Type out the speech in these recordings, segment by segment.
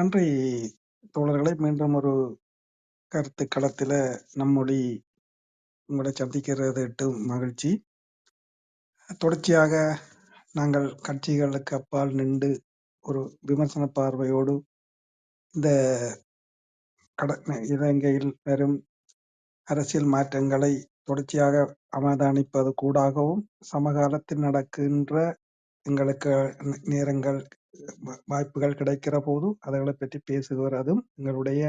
நன்றி தோழர்களே. மீண்டும் ஒரு கருத்து களத்தில நம்மொழி உங்களை சந்திக்கிறது மகிழ்ச்சி. தொடர்ச்சியாக நாங்கள் கட்சிகளுக்கு அப்பால் நின்று ஒரு விமர்சன பார்வையோடு இந்த இலங்கையில் வரும் அரசியல் மாற்றங்களை தொடர்ச்சியாக அவதானிப்பது கூடாகவும் சமகாலத்தில் நடக்கின்ற எங்களுக்கு நேரங்கள் வாய்ப்புகள் கிடைக்கிற போது அதைகளை பற்றி பேசுகிறதும் எங்களுடைய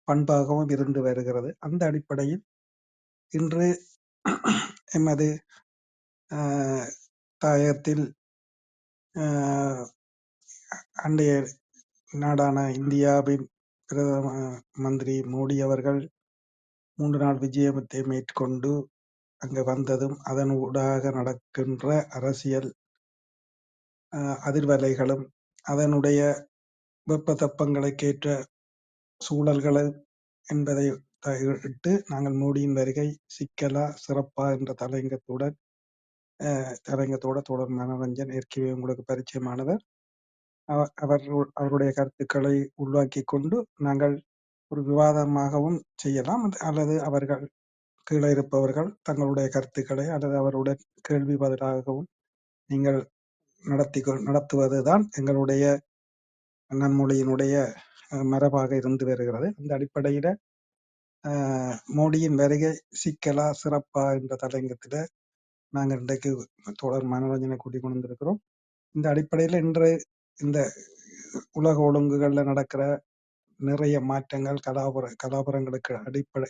பண்பாகவும் இருந்து வருகிறது. அந்த அடிப்படையில் இன்று எமது தாயகத்தில் அண்டைய நாடான இந்தியாவின் பிரதம மந்திரி மோடி அவர்கள் 3 நாள் விஜயத்தை மேற்கொண்டு அங்கு வந்ததும் அதன் ஊடாக நடக்கின்ற அரசியல் அதிர்வலைகளும் அதனுடைய வெப்பத்தப்பங்களுக்கேற்ற சூழல்கள் என்பதை இட்டு நாங்கள் மோடியின் வருகை சிக்கலா சிறப்பா என்ற தலையங்கத்தோட தொடர் மனோரஞ்சன் ஏற்கனவே உங்களுக்கு பரிச்சயமானவர். அவருடைய கருத்துக்களை உள்வாக்கி கொண்டு நாங்கள் ஒரு விவாதமாகவும் செய்யலாம், அல்லது அவர்கள் கீழே இருப்பவர்கள் தங்களுடைய கருத்துக்களை அல்லது அவருடைய கேள்வி பதிலாகவும் நீங்கள் நடத்துவதுதான் எங்களுடைய நன்மொழியினுடைய மரபாக இருந்து வருகிறது. அந்த அடிப்படையில மோடியின் வருகை சிக்கலா சிறப்பா என்ற தலையங்கத்தில நாங்கள் இன்றைக்கு தொடர் மனோரஞ்சனை கூட்டிக் கொண்டிருக்கிறோம். இந்த அடிப்படையில் இன்று இந்த உலக ஒழுங்குகள்ல நடக்கிற நிறைய மாற்றங்கள் கலாபுரங்களுக்கு அடிப்படை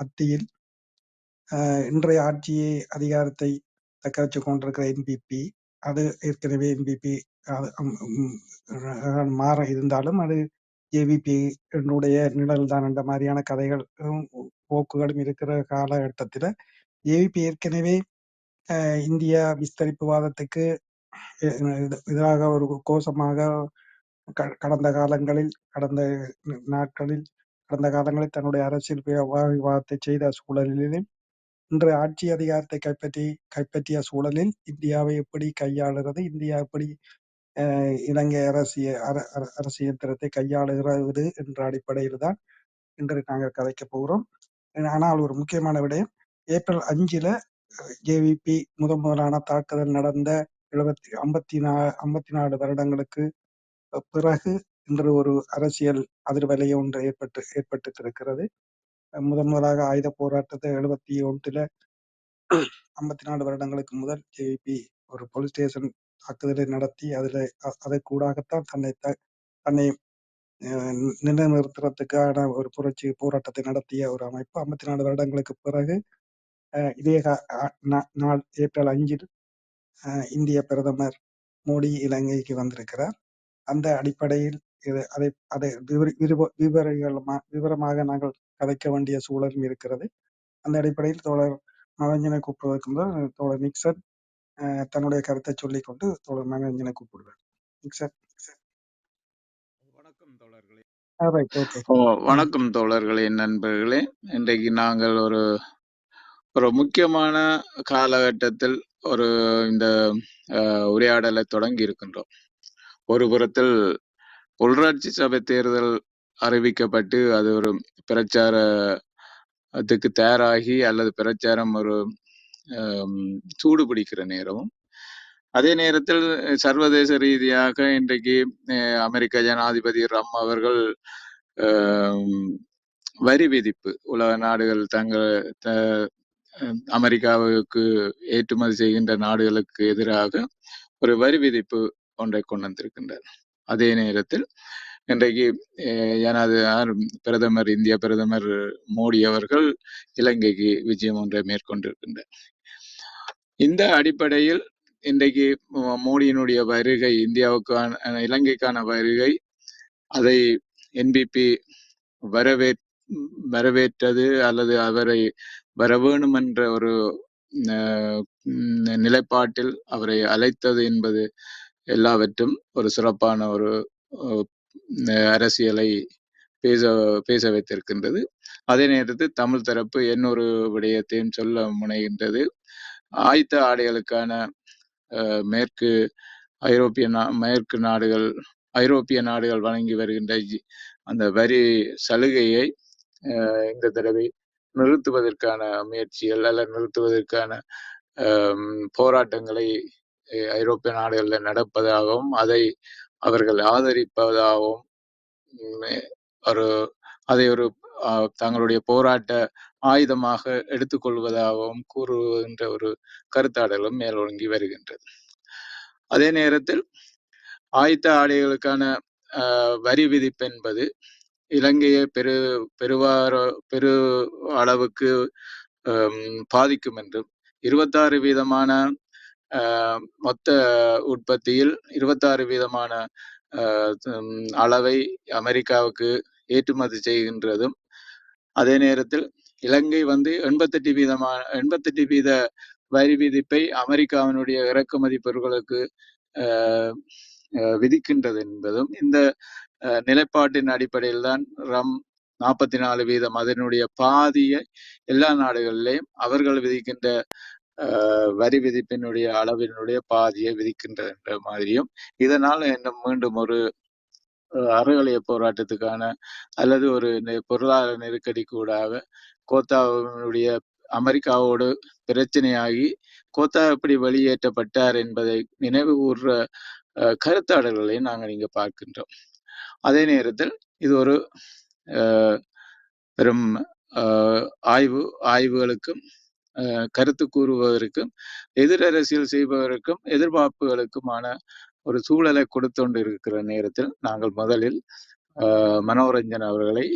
மத்தியில் இன்றைய ஆட்சியை அதிகாரத்தை தக்க வச்சு கொண்டிருக்கிற என்பிபி, அது ஏற்கனவே என்பிபி மாற இருந்தாலும் அது ஜேவிபி என்னுடைய நிழல் தான் என்ற மாதிரியான கதைகள் போக்குகளும் இருக்கிற காலகட்டத்தில் ஜேவிபி ஏற்கனவே இந்தியா விஸ்தரிப்பு வாதத்துக்கு எதிராக ஒரு கோஷமாக கடந்த காலங்களில் தன்னுடைய அரசியல் விவாதத்தை செய்த சூழலிலும் இன்று ஆட்சி அதிகாரத்தை கைப்பற்றிய சூழலில் இந்தியாவை எப்படி கையாளுகிறது, இந்தியா எப்படி இலங்கை அரசியல் கையாளுகிறது என்ற அடிப்படையில் தான் இன்று நாங்கள் கதைக்க போகிறோம். ஆனால் ஒரு முக்கியமான விடயம், ஏப்ரல் 5 ஜேவிபி முதலான தாக்குதல் நடந்த 54 வருடங்களுக்கு பிறகு இன்று ஒரு அரசியல் அதிர்வலை ஒன்று ஏற்பட்டிருக்கிறது. முதலாக ஆயுத போராட்டத்தை 71 54 வருடங்களுக்கு முதல் ஜேவிபி ஒரு போலீஸ் ஸ்டேஷன் தாக்குதலை நடத்தி அதை கூடாகத்தான் தன்னை நிலைநிறுத்துறதுக்கான ஒரு புரட்சி போராட்டத்தை நடத்திய ஒரு அமைப்பு. 54 வருடங்களுக்கு பிறகு இதே நாள் ஏப்ரல் 5 இந்திய பிரதமர் மோடி இலங்கைக்கு வந்திருக்கிறார். அந்த அடிப்படையில் அதை விவரமாக நாங்கள் கதைக்க வேண்டிய சூழலும் இருக்கிறது. அந்த அடிப்படையில் தோழர் மனோரஞ்சனை கூப்பிடுவதற்கு முதல் தோழர் நிக்சன் தன்னுடைய கருத்தை சொல்லிக்கொண்டு தோழர் மனோரஞ்சனை கூப்பிடுவார். நிக்சன். வணக்கம் தோழர்களே. வணக்கம் தோழர்களே, நண்பர்களே. இன்றைக்கு நாங்கள் ஒரு முக்கியமான காலகட்டத்தில் இந்த உரையாடலை தொடங்கி இருக்கின்றோம். ஒரு புறத்தில் உள்ளாட்சி சபை தேர்தல் அறிவிக்கப்பட்டு அது ஒரு பிரச்சாரத்துக்கு தயாராகி அல்லது பிரச்சாரம் ஒரு சூடு பிடிக்கிற நேரமும், அதே நேரத்தில் சர்வதேச ரீதியாக இன்றைக்கு அமெரிக்க ஜனாதிபதி ட்ரம்ப் அவர்கள் வரி விதிப்பு, உலக நாடுகள் அமெரிக்காவுக்கு ஏற்றுமதி செய்கின்ற நாடுகளுக்கு எதிராக ஒரு வரி விதிப்பு ஒன்றை கொண்டு வந்திருக்கின்றார். அதே நேரத்தில் இன்றைக்கு இந்திய பிரதமர் மோடி அவர்கள் இலங்கைக்கு விஜயம் ஒன்றை மேற்கொண்டிருக்கின்றார். இந்த அடிப்படையில் இன்றைக்கு மோடியினுடைய வருகை, இலங்கைக்கான வருகை, அதை என்பிபி வரவேற்றது அல்லது அவரை வர வேணும் என்ற ஒரு நிலைப்பாட்டில் அவரை அழைத்தது என்பது எல்லாவற்றும் ஒரு சிறப்பான ஒரு அரசியலை பேச வைத்திருக்கின்றது. அதே நேரத்தில் தமிழ் தரப்பு இன்னொரு விடயத்தையும் சொல்ல முனைகின்றது. ஆயத்த ஆடைகளுக்கான மேற்கு நாடுகள் ஐரோப்பிய நாடுகள் வழங்கி வருகின்ற அந்த வரி சலுகையை இந்த தடவை நிறுத்துவதற்கான முயற்சிகள் அல்லது நிறுத்துவதற்கான போராட்டங்களை ஐரோப்பிய நாடுகளில் நடப்பதாகவும் அதை அவர்கள் ஆதரிப்பதாகவும் ஒரு அதை ஒரு தங்களுடைய போராட்ட ஆயுதமாக எடுத்துக்கொள்வதாகவும் கூறுகின்ற ஒரு கருத்தாடலும் மேலோங்கி வருகின்றது. அதே நேரத்தில் ஆயத்த ஆடைகளுக்கான வரி விதிப்பு என்பது இலங்கையை பெரு அளவுக்கு பாதிக்கும் என்றும் 26% மொத்த உற்பத்தியில் 26% அளவை அமெரிக்காவுக்கு ஏற்றுமதி செய்கின்றதும், அதே நேரத்தில் இலங்கை 88% வரி விதிப்பை அமெரிக்காவினுடைய இறக்குமதி பொருட்களுக்கு விதிக்கின்றது என்பதும் இந்த நிலைப்பாட்டின் அடிப்படையில் தான் ரம் 44% அதனுடைய பாதியை எல்லா நாடுகளிலேயும் அவர்கள் விதிக்கின்ற வரி விதிப்பினுடைய அளவினுடைய பாதியை விதிக்கின்றது என்ற மாதிரியும், இதனால் இன்னும் மீண்டும் ஒரு அறகலைய போராட்டத்துக்கான அல்லது ஒரு பொருளாதார நெருக்கடி கூடாக கோத்தாவுடைய அமெரிக்காவோடு பிரச்சனையாகி கோத்தா எப்படி வெளியேற்றப்பட்டார் என்பதை நினைவு கூர்ற கருத்தாடல்களை நாங்கள் இங்க பார்க்கின்றோம். அதே நேரத்தில் இது ஒரு பெரும் ஆய்வுகளுக்கும் கருத்து கூறுவதற்கும் எதிரரசியல் செய்பவருக்கும் எதிர்பார்ப்புகளுக்குமான ஒரு சூழலை கொடுத்தொண்டு இருக்கிற நேரத்தில் நாங்கள் முதலில் மனோரஞ்சன் அவர்களை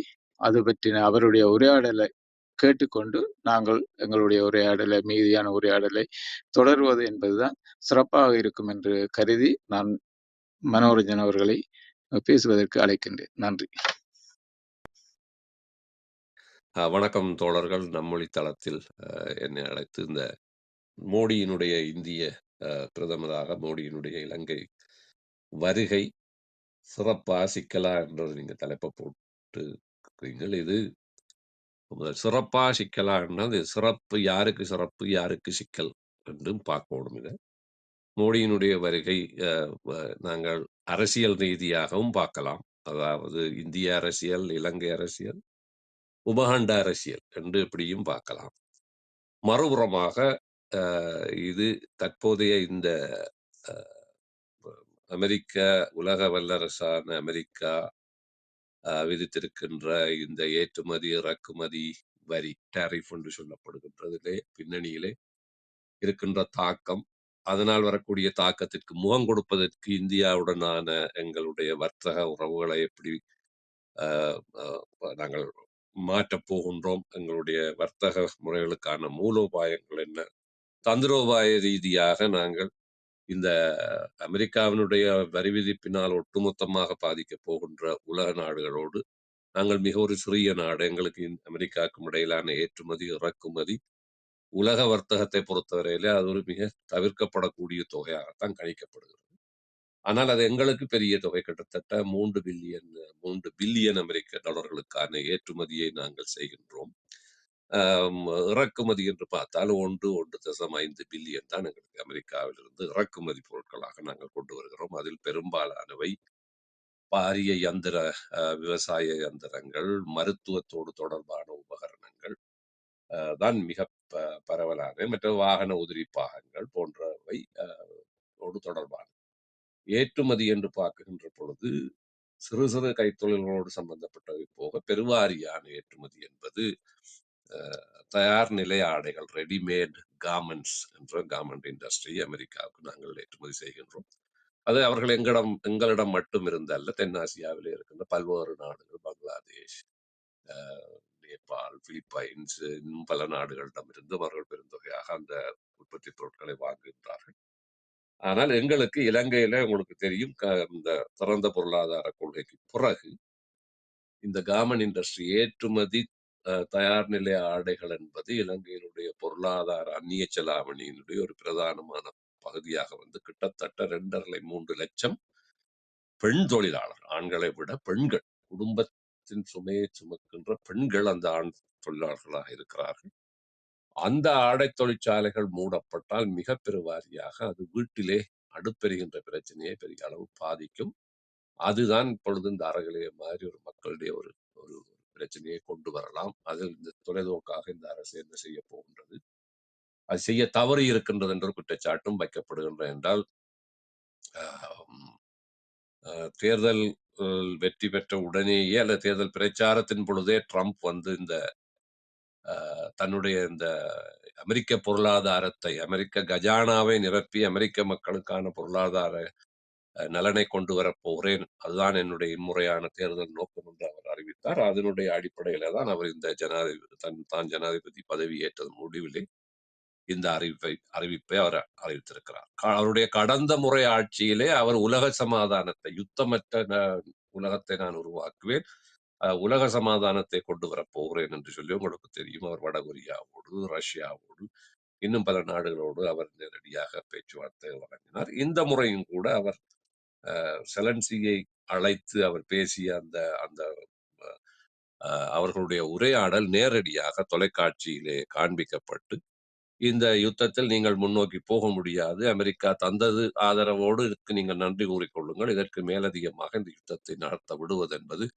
அது பற்றின அவருடைய உரையாடலை கேட்டுக்கொண்டு நாங்கள் எங்களுடைய உரையாடலை மீதியான உரையாடலை தொடர்வது என்பதுதான் சிறப்பாக இருக்கும் என்று கருதி நான் மனோரஞ்சன் அவர்களை பேசுவதற்கு அழைக்கின்றேன். நன்றி. வணக்கம் தோழர்கள். நம்மொழி தளத்தில் என்னை அழைத்து இந்த மோடியினுடைய இந்திய பிரதமராக மோடியினுடைய இலங்கை வருகை சிறப்பா சிக்கலா என்றது நீங்க தலைப்பை போட்டு இருக்கிறீர்கள். இது சிறப்பா சிக்கலான்றது சிறப்பு யாருக்கு சிறப்பு யாருக்கு சிக்கல் என்றும் பார்க்கணும். இதை மோடியினுடைய வருகை நாங்கள் அரசியல் ரீதியாகவும் பார்க்கலாம். அதாவது இந்திய அரசியல், இலங்கை அரசியல், உபகண்ட அரசியல் என்று இப்படியும் பார்க்கலாம். மறுபுறமாக இது தற்போதைய இந்த அமெரிக்க உலக வல்லரசான அமெரிக்கா விதித்திருக்கின்ற இந்த ஏற்றுமதி இறக்குமதி வரி டேரிஃப் என்று சொல்லப்படுகின்றதிலே பின்னணியிலே இருக்கின்ற தாக்கம், அதனால் வரக்கூடிய தாக்கத்திற்கு முகம் கொடுப்பதற்கு இந்தியாவுடனான எங்களுடைய வர்த்தக உறவுகளை எப்படி நாங்கள் மாற்றப் போகின்றோம், எங்களுடைய வர்த்தக முறைகளுக்கான மூலோபாயங்கள் என்ன, தந்திரோபாய ரீதியாக நாங்கள் இந்த அமெரிக்காவினுடைய வரி விதிப்பினால் ஒட்டுமொத்தமாக பாதிக்கப் போகின்ற உலக நாடுகளோடு நாங்கள் மிக ஒரு சிறிய நாடு, எங்களுக்கு அமெரிக்காவுக்கும் இடையிலான ஏற்றுமதி இறக்குமதி உலக வர்த்தகத்தை பொறுத்தவரையிலே அது ஒரு மிக தவிர்க்கப்படக்கூடிய தொகையாகத்தான் கணிக்கப்படுகிறது. ஆனால் அது எங்களுக்கு பெரிய தொகை, கிட்டத்தட்ட 3 பில்லியன் அமெரிக்க டாலர்களுக்கான ஏற்றுமதியை நாங்கள் செய்கின்றோம். இறக்குமதி என்று பார்த்தால் 1.5 பில்லியன் தான் எங்களுக்கு அமெரிக்காவிலிருந்து இறக்குமதி பொருட்களாக நாங்கள் கொண்டு வருகிறோம். அதில் பெரும்பாலானவை பாரிய யந்திர விவசாய யந்திரங்கள், மருத்துவத்தோடு தொடர்பான உபகரணங்கள் தான் மிக பரவலான, மற்ற வாகன உதிரி பாகங்கள் போன்றவை தொடர்பான ஏற்றுமதி என்று பார்க்கின்ற பொழுது சிறு சிறு கைத்தொழில்களோடு சம்பந்தப்பட்டவை போக பெருவாரியான ஏற்றுமதி என்பது தயார் நிலை ஆடைகள், ரெடிமேட் கார்மெண்ட்ஸ் என்ற கார்மெண்ட் இண்டஸ்ட்ரி அமெரிக்காவுக்கு நாங்கள் ஏற்றுமதி செய்கின்றோம். அது அவர்கள் எங்களிடம் மட்டும் இருந்தல்ல, தென்னாசியாவில் இருக்கின்ற பல்வேறு நாடுகள், பங்களாதேஷ், நேபாள், பிலிப்பைன்ஸ், இன்னும் பல நாடுகளிடமிருந்து அவர்கள் பெருந்தொகையாக அந்த உற்பத்தி பொருட்களை வாங்குகின்றார்கள். ஆனால் எங்களுக்கு இலங்கையில உங்களுக்கு தெரியும், இந்த திறந்த பொருளாதார கொள்கைக்கு பிறகு இந்த கார்மெண்ட் இண்டஸ்ட்ரி ஏற்றுமதி தயார் நிலை ஆடைகள் என்பது இலங்கையினுடைய பொருளாதார அந்நிய செலாவணியினுடைய ஒரு பிரதானமான பகுதியாக வந்து கிட்டத்தட்ட 2.5-3 லட்சம் பெண் தொழிலாளர், ஆண்களை விட பெண்கள், குடும்பத்தின் சுமையை சுமக்கின்ற பெண்கள் அந்த ஆண் தொழிலாளர்களாக இருக்கிறார்கள். அந்த ஆடை தொழிற்சாலைகள் மூடப்பட்டால் மிக பெருவாரியாக அது வீட்டிலே அடுப்பெறுகின்ற பிரச்சனையை பெரிய அளவு பாதிக்கும். அதுதான் இப்பொழுது இந்த அறகலைய மாதிரி ஒரு மக்களுடைய ஒரு ஒரு பிரச்சனையை கொண்டு வரலாம். அதில் இந்த தொலைநோக்காக இந்த அரசு என்ன செய்ய போகின்றது, அது செய்ய தவறி இருக்கின்றது என்ற குற்றச்சாட்டும் வைக்கப்படுகின்ற என்றால் தேர்தல் வெற்றி பெற்ற உடனேயே அல்லது தேர்தல் பிரச்சாரத்தின் பொழுதே ட்ரம்ப் வந்து இந்த தன்னுடைய இந்த அமெரிக்க பொருளாதாரத்தை, அமெரிக்க கஜானாவை நிரப்பி அமெரிக்க மக்களுக்கான பொருளாதார நலனை கொண்டு வரப் போகிறேன், அதுதான் என்னுடைய இம்முறையான தேர்தல் நோக்கம் என்று அவர் அறிவித்தார். அதனுடைய அடிப்படையில தான் அவர் இந்த தான் ஜனாதிபதி பதவி ஏற்றது முடிவிலே இந்த அறிவிப்பை அவர் அறிவித்திருக்கிறார். அவருடைய கடந்த முறை ஆட்சியிலே அவர் உலக சமாதானத்தை, யுத்தமற்ற உலகத்தை நான் உருவாக்குவேன், உலக சமாதானத்தை கொண்டு வரப் போகிறேன் என்று சொல்லி உங்களுக்கு தெரியும். அவர் வடகொரியாவோடு, ரஷ்யாவோடு, இன்னும் பல நாடுகளோடு அவர் நேரடியாக பேச்சுவார்த்தை வழங்கினார். இந்த முறையும் கூட அவர் செலன்சியை அழைத்து அவர் பேசிய அந்த அந்த அவர்களுடைய உரையாடல் நேரடியாக தொலைக்காட்சியிலே காண்பிக்கப்பட்டு, இந்த யுத்தத்தில் நீங்கள் முன்னோக்கி போக முடியாது, அமெரிக்கா தந்தது ஆதரவோடு நீங்கள் நன்றி கூறிக்கொள்ளுங்கள், இதற்கு மேலதிகமாக இந்த யுத்தத்தை நடத்த விடுவது என்பது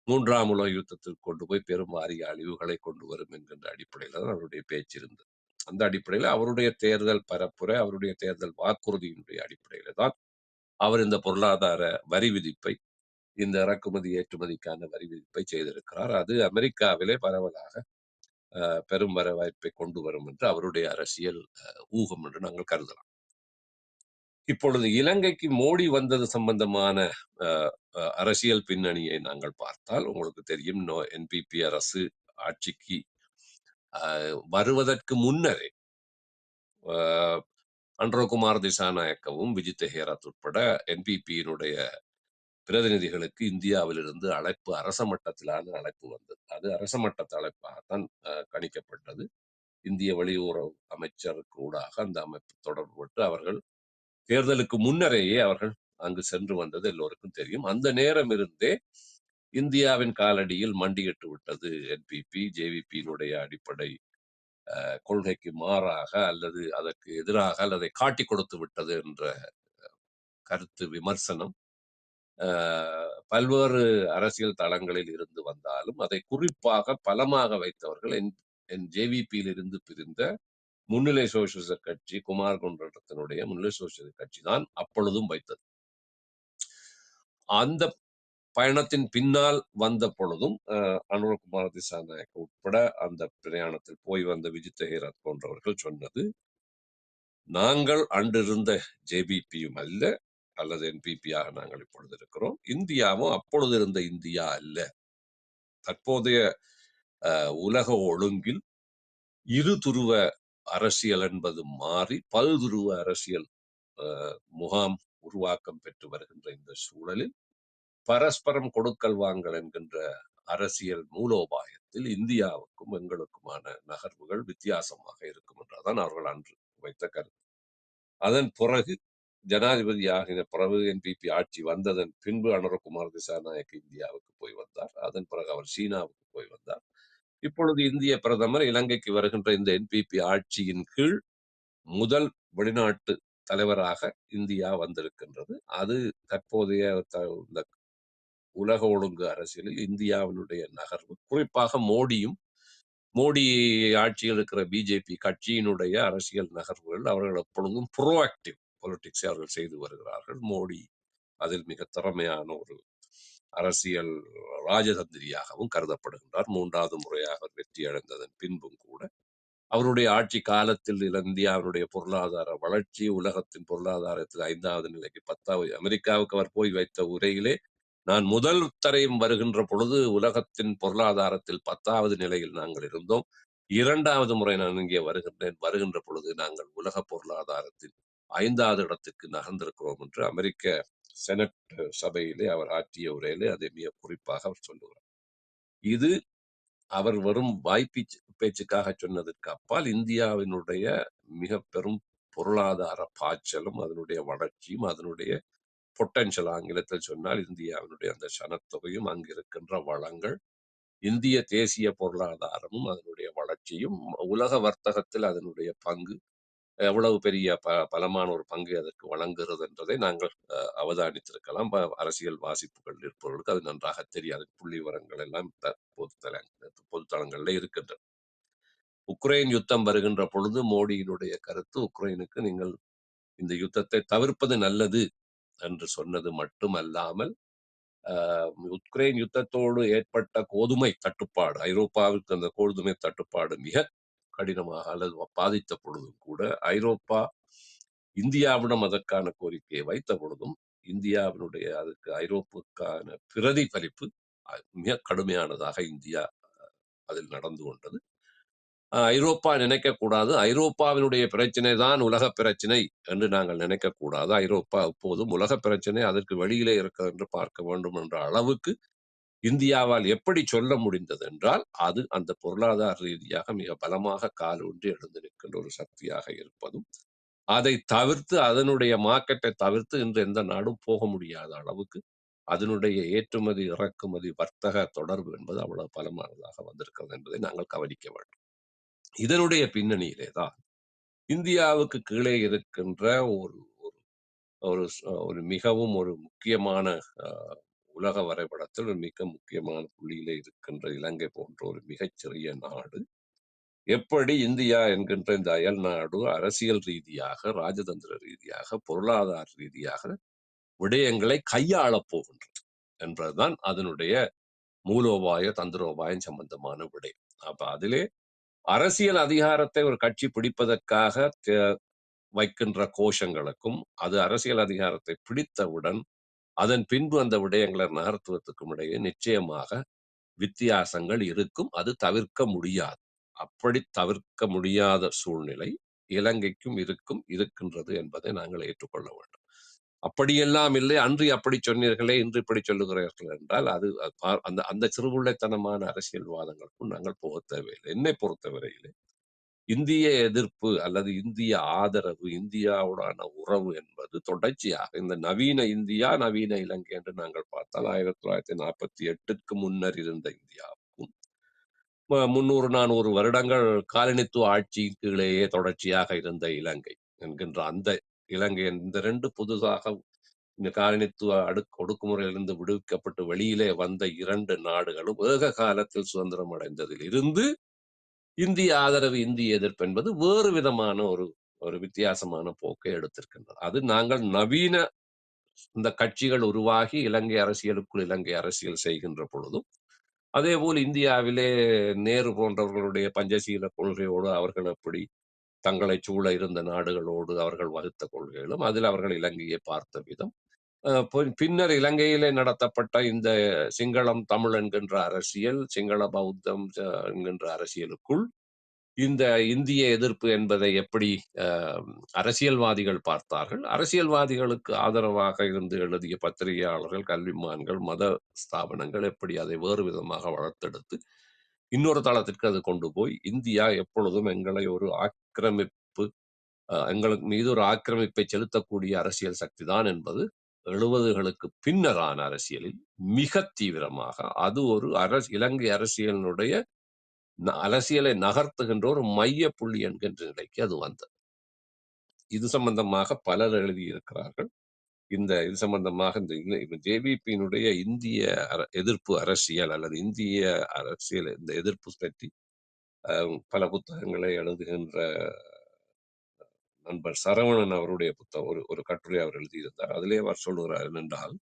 3ஆம் உலக யுத்தத்தில் கொண்டு போய் பெரும் வாரிய அழிவுகளை கொண்டு வரும் என்கின்ற அடிப்படையில் தான் அவருடைய பேச்சு இருந்தது. அந்த அடிப்படையில் அவருடைய தேர்தல் பரப்புரை, அவருடைய தேர்தல் வாக்குறுதியினுடைய அடிப்படையில தான் அவர் இந்த பொருளாதார வரி விதிப்பை, இந்த இறக்குமதி ஏற்றுமதிக்கான வரி விதிப்பை செய்திருக்கிறார். அது அமெரிக்காவிலே பரவலாக பெரும் வரவேற்பை கொண்டு வரும் என்று அவருடைய அரசியல் ஊகம் என்று நாங்கள் கருதலாம். இப்பொழுது இலங்கைக்கு மோடி வந்தது சம்பந்தமான அரசியல் பின்னணியை நாங்கள் பார்த்தால் உங்களுக்கு தெரியும், என்பிபி அரசு ஆட்சிக்கு வருவதற்கு முன்னரே அன்ரோகுமார் திசாநாயக்கவும் விஜித் ஹேரத் உட்பட என்பிபியினுடைய பிரதிநிதிகளுக்கு இந்தியாவிலிருந்து அழைப்பு, அரச மட்டத்திலான அழைப்பு வந்தது. அது அரச மட்டத்து அழைப்பாகத்தான் கணிக்கப்பட்டது. இந்திய வெளியுறவு அமைச்சருக்கு ஊடாக அந்த அமைப்பு தொடர்புபட்டு அவர்கள் தேர்தலுக்கு முன்னரேயே அவர்கள் அங்கு சென்று வந்தது எல்லோருக்கும் தெரியும். அந்த நேரம் இருந்தே இந்தியாவின் காலடியில் மண்டியிட்டு விட்டது என்பிபி, ஜேவிபியினுடைய அடிப்படை கொள்கைக்கு மாறாக அல்லது அதற்கு எதிராக அல்லது காட்டி கொடுத்து விட்டது என்ற கருத்து விமர்சனம் பல்வேறு அரசியல் தளங்களில் இருந்து வந்தாலும் அதை குறிப்பாக பலமாக வைத்தவர்கள் ஜேவிபியில் இருந்து பிரிந்த முன்னிலை சோசியலிச கட்சி, குமார் குண்டத்தினுடைய முன்னிலை சோசியலிச கட்சி தான் அப்பொழுதும் வைத்தது. அந்த பயணத்தின் பின்னால் வந்த பொழுதும் அனுரகுமார் திசாநாயக் உட்பட அந்த பிரயாணத்தில் போய் வந்த விஜித் ஹேரத் போன்றவர்கள் சொன்னது, நாங்கள் அன்றிருந்த ஜேபிபியும் அல்ல அல்லது என்பிபியாக நாங்கள் இப்பொழுது இருக்கிறோம், இந்தியாவும் அப்பொழுது இருந்த இந்தியா அல்ல. தற்போதைய உலக ஒழுங்கில் இருதுருவ அரசியல் என்பது மாறி பல்துருவ அரசியல் முகாம் உருவாக்கம் பெற்று வருகின்ற இந்த சூழலில் பரஸ்பரம் கொடுக்கல் வாங்கல் என்கின்ற அரசியல் மூலோபாயத்தில் இந்தியாவுக்கும் எங்களுக்குமான நகர்வுகள் வித்தியாசமாக இருக்கும் என்றாதான் அவர்கள் அன்று வைத்த கருத்து. அதன் பிறகு ஜனாதிபதி ஆகின பிறகு என்பிபி ஆட்சி வந்ததன் பின்பு அனுரகுமார் திசாநாயக் இந்தியாவுக்கு போய் வந்தார். அதன் பிறகு அவர் சீனாவுக்கு போய் வந்தார். இப்பொழுது இந்திய பிரதமர் இலங்கைக்கு வருகின்ற இந்த என்பிபி ஆட்சியின் கீழ் முதல் வெளிநாட்டு தலைவராக இந்தியா வந்திருக்கின்றது. அது தற்போதைய இந்த உலக ஒழுங்கு அரசியலில் இந்தியாவினுடைய நகர்வு, குறிப்பாக மோடி ஆட்சியில் இருக்கிற பிஜேபி கட்சியினுடைய அரசியல் நகர்வுகள், அவர்கள் எப்பொழுதும் ப்ரோஆக்டிவ் பொலிட்டிக்ஸை அவர்கள் செய்து வருகிறார்கள். மோடி அதில் மிக திறமையான ஒரு அரசியல் ராஜதந்திரியாகவும் கருதப்படுகின்றார். 3வது முறையாக வெற்றி அடைந்ததன் பின்பும் கூட அவருடைய ஆட்சி காலத்தில் இந்தியாவுடைய பொருளாதார வளர்ச்சி, உலகத்தின் பொருளாதாரத்தில் 5வது நிலைக்கு 10வது, அமெரிக்காவுக்கு அவர் போய் வைத்த உரையிலே, நான் முதல் தரையும் வருகின்ற பொழுது உலகத்தின் பொருளாதாரத்தில் 10வது நிலையில் நாங்கள் இருந்தோம், 2வது முறை நான் இங்கே வருகின்ற பொழுது நாங்கள் உலக பொருளாதாரத்தில் 5வது இடத்துக்கு நகர்ந்திருக்கிறோம் என்று அமெரிக்க செனட் சபையிலே அவர் ஆற்றிய உரையிலே அதை மிக குறிப்பாக அவர் சொல்லுகிறார். இது அவர் வரும் வாய்ப்பு பேச்சுக்காக சொன்னதற்கு அப்பால் இந்தியாவினுடைய மிக பெரும் பொருளாதார பாய்ச்சலும் அதனுடைய வளர்ச்சியும் அதனுடைய பொட்டன்ஷியல், ஆங்கிலத்தில் சொன்னால் இந்தியாவினுடைய அந்த சனத்தொகையும் அங்கு இருக்கின்ற வளங்கள், இந்திய தேசிய பொருளாதாரமும் அதனுடைய வளர்ச்சியும், உலக வர்த்தகத்தில் அதனுடைய பங்கு, எவ்வளவு பெரிய பலமான ஒரு பங்கை அதற்கு வழங்குகிறது என்றதை நாங்கள் அவதானித்திருக்கலாம். அரசியல் வாசிப்புகள் இருப்பவர்களுக்கு அது நன்றாக தெரியாது. புள்ளி விவரங்கள் எல்லாம் பொதுத்தளங்கள்ல இருக்கின்றன. உக்ரைன் யுத்தம் வருகின்ற பொழுது மோடியினுடைய கருத்து, உக்ரைனுக்கு நீங்கள் இந்த யுத்தத்தை தவிர்ப்பது நல்லது என்று சொன்னது மட்டுமல்லாமல், உக்ரைன் யுத்தத்தோடு ஏற்பட்ட கோதுமை தட்டுப்பாடு, ஐரோப்பாவுக்கு அந்த கோதுமை தட்டுப்பாடு மிக கடினமாக அல்லது பாதித்த பொழுதும் கூட ஐரோப்பா இந்தியாவிடம் அதற்கான கோரிக்கையை வைத்த பொழுதும் இந்தியாவினுடைய அதுக்கு ஐரோப்புக்கான பிரதிபலிப்பு மிக கடுமையானதாக இந்தியா அதில் நடந்து கொண்டது. ஐரோப்பா நினைக்க கூடாது, ஐரோப்பாவினுடைய பிரச்சனை தான் உலக பிரச்சனை என்று நாங்கள் நினைக்க கூடாது. ஐரோப்பா எப்போதும் உலக பிரச்சனை அதற்கு வெளியிலே இருக்க என்று பார்க்க வேண்டும் என்ற அளவுக்கு இந்தியாவால் எப்படி சொல்ல முடிந்தது என்றால், அது அந்த பொருளாதார ரீதியாக மிக பலமாக காலூன்றி எழுந்து நிற்கின்ற ஒரு சக்தியாக இருப்பதும், அதை தவிர்த்து அதனுடைய மார்க்கெட்டை தவிர்த்து இன்று எந்த நாடும் போக முடியாத அளவுக்கு அதனுடைய ஏற்றுமதி இறக்குமதி வர்த்தக தொடர்பு என்பது அவ்வளவு பலமானதாக வந்திருக்கிறது என்பதை நாங்கள் கவனிக்க வேண்டும். இதனுடைய பின்னணியிலே தான் இந்தியாவுக்கு கீழே இருக்கின்ற ஒரு ஒரு ஒரு மிகவும் ஒரு முக்கியமான உலக வரைபடத்தில் ஒரு மிக முக்கியமான புள்ளியிலே இருக்கின்ற இலங்கை போன்ற ஒரு மிகச்சிறிய நாடு எப்படி இந்தியா என்கின்ற இந்த அயல் நாடு அரசியல் ரீதியாக, ராஜதந்திர ரீதியாக, பொருளாதார ரீதியாக விடயங்களை கையாளப் போகின்றது என்பதுதான் அதனுடைய மூலோபாய தந்திரோபாயம் சம்பந்தமான விடயம். அப்ப அதிலே அரசியல் அதிகாரத்தை ஒரு கட்சி பிடிப்பதற்காக வைக்கின்ற கோஷங்களுக்கும், அது அரசியல் அதிகாரத்தை பிடித்தவுடன் அதன் பின்பு அந்த விடயங்களை நகர்த்துவதற்கும் இடையே நிச்சயமாக வித்தியாசங்கள் இருக்கும். அது தவிர்க்க முடியாது. அப்படி தவிர்க்க முடியாத சூழ்நிலை இலங்கைக்கும் இருக்கின்றது என்பதை நாங்கள் ஏற்றுக்கொள்ள வேண்டும். அப்படியெல்லாம் இல்லை, அன்று அப்படி சொன்னீர்களே இன்று இப்படி சொல்லுகிறீர்கள் என்றால் அது அந்த அந்த சிறுபுள்ளைத்தனமான அரசியல்வாதங்களுக்கும் நாங்கள் போக தேவையில்லை. என்னை பொறுத்தவரையிலே இந்திய எதிர்ப்பு அல்லது இந்திய ஆதரவு, இந்தியாவுடான உறவு என்பது தொடர்ச்சியாக இந்த நவீன இந்தியா, நவீன இலங்கை என்று நாங்கள் பார்த்தால் 1948க்கு முன்னர் இருந்த இந்தியாவுக்கும் 300-400 வருடங்கள் காலனித்துவ ஆட்சியின் கீழேயே தொடர்ச்சியாக இருந்த இலங்கை என்கின்ற அந்த இலங்கை, இந்த ரெண்டு புதுசாக இந்த காலனித்துவ ஒடுக்குமுறையிலிருந்து விடுவிக்கப்பட்டு வெளியிலே வந்த இரண்டு நாடுகளும் ஏக காலத்தில் சுதந்திரம் அடைந்ததில் இருந்து இந்திய ஆதரவு, இந்திய எதிர்ப்பு என்பது வேறு விதமான ஒரு வித்தியாசமான போக்கை எடுத்திருக்கின்றது. அது நாங்கள் நவீன இந்த கட்சிகள் உருவாகி இலங்கை அரசியல் செய்கின்ற பொழுதும், அதே போல் இந்தியாவிலே நேரு போன்றவர்களுடைய பஞ்சசீல கொள்கையோடு அவர்கள் எப்படி தங்களை சூழ இருந்த நாடுகளோடு அவர்கள் வகுத்த கொள்கைகளும், அதில் அவர்கள் இலங்கையை பார்த்த விதம், பின்னர் இலங்கையிலே நடத்தப்பட்ட இந்த சிங்களம் தமிழ் என்கின்ற அரசியல், சிங்கள பௌத்தம் என்கின்ற அரசியலுக்குள் இந்த இந்திய எதிர்ப்பு என்பதை எப்படி அரசியல்வாதிகள் பார்த்தார்கள், அரசியல்வாதிகளுக்கு ஆதரவாக இருந்து எழுதிய பத்திரிகையாளர்கள், கல்விமான்கள், மத ஸ்தாபனங்கள் எப்படி அதை வேறு விதமாக வளர்த்தெடுத்து இன்னொரு தளத்திற்கு அது கொண்டு போய் இந்தியா எப்பொழுதும் எங்களை ஒரு ஆக்கிரமிப்பு, எங்களுக்கு மீது ஒரு ஆக்கிரமிப்பை செலுத்தக்கூடிய அரசியல் சக்தி தான் என்பது 70களுக்கு பின்னரான அரசியலில் மிக தீவிரமாக அது ஒரு இலங்கை அரசியலினுடைய அரசியலை நகர்த்துகின்ற ஒரு மைய புள்ளி என்கின்ற நிலைக்கு அது வந்தது. இது சம்பந்தமாக பலர் எழுதியிருக்கிறார்கள். இது சம்பந்தமாக இந்த ஜேவிபியினுடைய இந்திய எதிர்ப்பு அரசியல் அல்லது இந்திய அரசியல் இந்த எதிர்ப்பு பற்றி பல புத்தகங்களை எழுதுகின்ற நண்பர் சரவணன் அவருடைய புத்தகம் ஒரு கட்டுரை அவர் எழுதியிருந்தார். அதிலே அவர் சொல்லுகிறார் என்னென்றால்,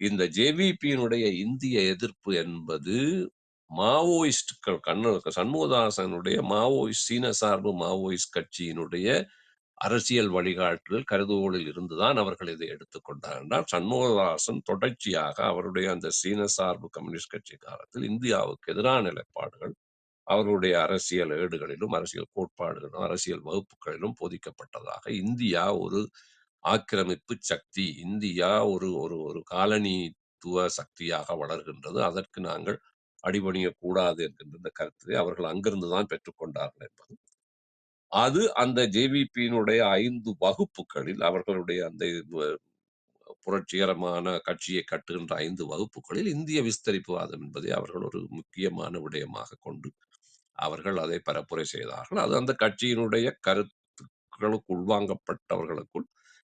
இந்த ஜேவிபியினுடைய இந்திய எதிர்ப்பு என்பது மாவோயிஸ்டுகள் சண்முகதாசனுடைய மாவோயிஸ்ட் சீன சார்பு மாவோயிஸ்ட் கட்சியினுடைய அரசியல் வழிகாட்டுதல் கருதுகோளில் இருந்துதான் அவர்கள் இதை எடுத்துக்கொண்டார் என்றால், சண்முகதாசன் தொடர்ச்சியாக அவருடைய அந்த சீன சார்பு கம்யூனிஸ்ட் கட்சி காலத்தில் இந்தியாவுக்கு எதிரான நிலைப்பாடுகள் அவர்களுடைய அரசியல் ஏடுகளிலும், அரசியல் கோட்பாடுகளிலும், அரசியல் வகுப்புகளிலும் போதிக்கப்பட்டதாக இந்தியா ஒரு ஆக்கிரமிப்பு சக்தி, இந்தியா ஒரு ஒரு காலனித்துவ சக்தியாக வளர்கின்றது, அதற்கு நாங்கள் அடிபணியக்கூடாது என்கின்ற கருத்தை அவர்கள் அங்கிருந்துதான் பெற்றுக்கொண்டார்கள் என்பது. அது அந்த ஜேவிபியினுடைய 5 வகுப்புகளில் அவர்களுடைய அந்த புரட்சிகரமான கட்சியை கட்டுகின்ற 5 வகுப்புகளில் இந்திய விஸ்தரிப்புவாதம் என்பதை அவர்கள் ஒரு முக்கியமான விடயமாக கொண்டு அவர்கள் அதை பரப்புரை செய்தார்கள். அது அந்த கட்சியினுடைய வாக்குகளுக்கு உள்வாங்கப்பட்டவர்களுக்குள்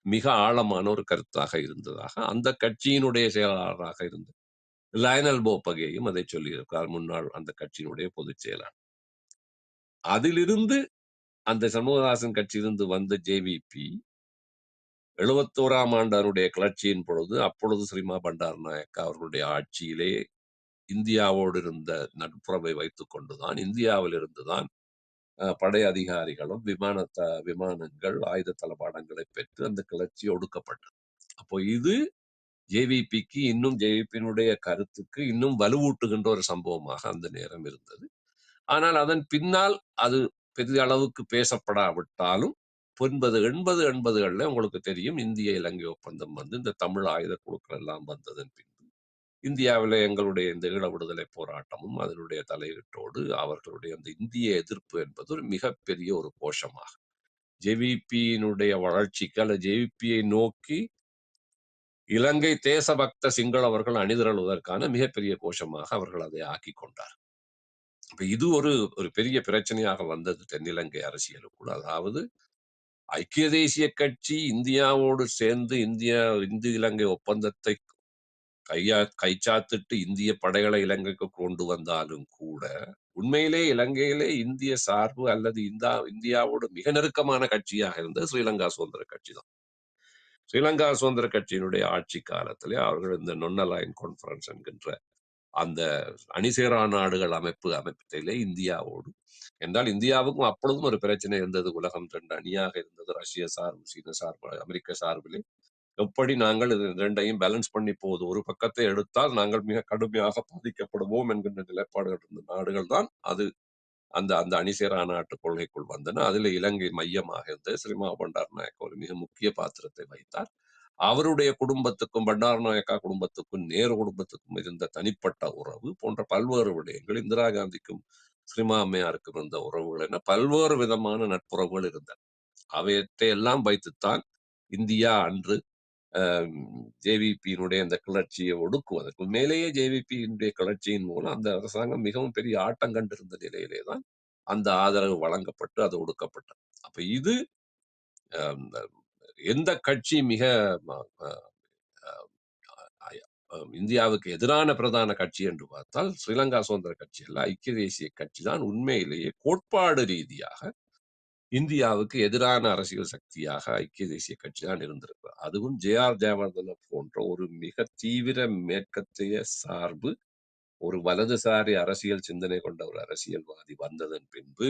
மிக ஆழமான ஒரு கருத்தாக இருந்ததாக அந்த கட்சியினுடைய செயலாளராக இருந்த லயனல் போப்பகேயும் அதை சொல்லியிருக்கிறார், முன்னாள் அந்த கட்சியினுடைய பொதுச் செயலாளர். அதிலிருந்து அந்த சண்முகதாசன் கட்சியிலிருந்து வந்த ஜேவிபி 71ஆம் ஆண்டு அவருடைய கிளர்ச்சியின் பொழுது அப்பொழுது ஸ்ரீமா பண்டார் நாயக்கா அவர்களுடைய ஆட்சியிலே இந்தியாவோடு இருந்த நட்புறவை வைத்துக் கொண்டுதான் இந்தியாவில் இருந்துதான் படை அதிகாரிகளும் விமானங்கள் ஆயுத தளபாடங்களை பெற்று அந்த கிளர்ச்சி ஒடுக்கப்பட்டது. அப்போ இது ஜேவிபிக்கு இன்னும் ஜேவிபியினுடைய கருத்துக்கு இன்னும் வலுவூட்டுகின்ற ஒரு சம்பவமாக அந்த நேரம் இருந்தது. ஆனால் அதன் பின்னால் அது பெரிய அளவுக்கு பேசப்படாவிட்டாலும் 80 உங்களுக்கு தெரியும், இந்திய இலங்கை ஒப்பந்தம் வந்து இந்த தமிழ் ஆயுத குழுக்கள் எல்லாம் வந்ததன் பின்பு இந்தியாவில் எங்களுடைய இந்த ஈழ விடுதலை போராட்டமும் அதனுடைய தலையீட்டோடு அவர்களுடைய அந்த இந்திய எதிர்ப்பு என்பது ஒரு மிகப்பெரிய ஒரு கோஷமாக ஜேவிபியினுடைய வளர்ச்சிக்கு அல்ல ஜேவிபியை நோக்கி இலங்கை தேசபக்த சிங்களவர்கள் அணிதிரளுவதற்கான மிகப்பெரிய கோஷமாக அவர்கள் அதை ஆக்கி கொண்டார். இப்ப இது ஒரு ஒரு பெரிய பிரச்சனையாக வந்தது தென்னிலங்கை அரசியலுக்குள். அதாவது ஐக்கிய தேசிய கட்சி இந்தியாவோடு சேர்ந்து இந்திய இலங்கை ஒப்பந்தத்தை கைச்சாத்திட்டு இந்திய படைகளை இலங்கைக்கு கொண்டு வந்தாலும் கூட உண்மையிலே இலங்கையிலே இந்திய சார்பு அல்லது இந்தியாவோடு மிக நெருக்கமான கட்சியாக இருந்தது ஸ்ரீலங்கா சுதந்திர கட்சி தான். ஸ்ரீலங்கா சுதந்திர கட்சியினுடைய ஆட்சி காலத்திலே அவர்கள் இந்த நொன்னலைன் கான்ஃபரன்ஸ் என்கின்ற அந்த அணிசேரா நாடுகள் அமைப்பிலே இந்தியாவோடு என்றால் இந்தியாவுக்கும் அப்பொழுதும் ஒரு பிரச்சனை இருந்தது. உலகம் 2 அணியாக இருந்தது. ரஷ்ய சார்பு, சீன சார்பு, அமெரிக்க சார்பிலே எப்படி நாங்கள் இது ரெண்டையும் பேலன்ஸ் பண்ணி போகுது, ஒரு பக்கத்தை எடுத்தால் நாங்கள் மிக கடுமையாக பாதிக்கப்படுவோம் என்கின்ற நிலைப்பாடுகள் இருந்த நாடுகள் தான் அது அந்த அந்த அணிசேரா நாட்டு கொள்கைக்குள் வந்தன. அதில் இலங்கை மையமாக இருந்த ஸ்ரீமா பண்டார் நாயக்கா ஒரு மிக முக்கிய பாத்திரத்தை வைத்தார். அவருடைய குடும்பத்துக்கும் பண்டார் நாயக்கா குடும்பத்துக்கும் நேரு குடும்பத்துக்கும் இருந்த தனிப்பட்ட உறவு போன்ற பல்வேறு விடயங்கள், இந்திரா காந்திக்கும் ஸ்ரீமா அம்மையாருக்கும் இருந்த உறவுகள் என பல்வேறு விதமான நட்புறவுகள் இருந்தன. அவையத்தை எல்லாம் வைத்துத்தான் இந்தியா அன்று ஜேவிபியினுடைய அந்த கிளர்ச்சியை ஒடுக்குவதற்கு மேலேயே ஜேவிபியினுடைய கிளர்ச்சியின் மூலம் அந்த அரசாங்கம் மிகவும் பெரிய ஆட்டம் கண்டிருந்த நிலையிலே தான் அந்த ஆதரவு வழங்கப்பட்டு அது ஒடுக்கப்பட்டது. அப்ப இது எந்த கட்சி மிக இந்தியாவுக்கு எதிரான பிரதான கட்சி என்று பார்த்தால் ஸ்ரீலங்கா சுதந்திர கட்சி அல்ல, ஐக்கிய தேசிய கட்சி தான் உண்மையிலேயே கோட்பாடு ரீதியாக இந்தியாவுக்கு எதிரான அரசியல் சக்தியாக ஐக்கிய தேசிய கட்சி தான் இருந்திருக்கு. அதுவும் ஜே.ஆர். ஜெயவர்தன போன்ற ஒரு மிக தீவிர மேற்கத்திய சார்பு ஒரு வலதுசாரி அரசியல் சிந்தனை கொண்ட ஒரு அரசியல்வாதி வந்ததன் பின்பு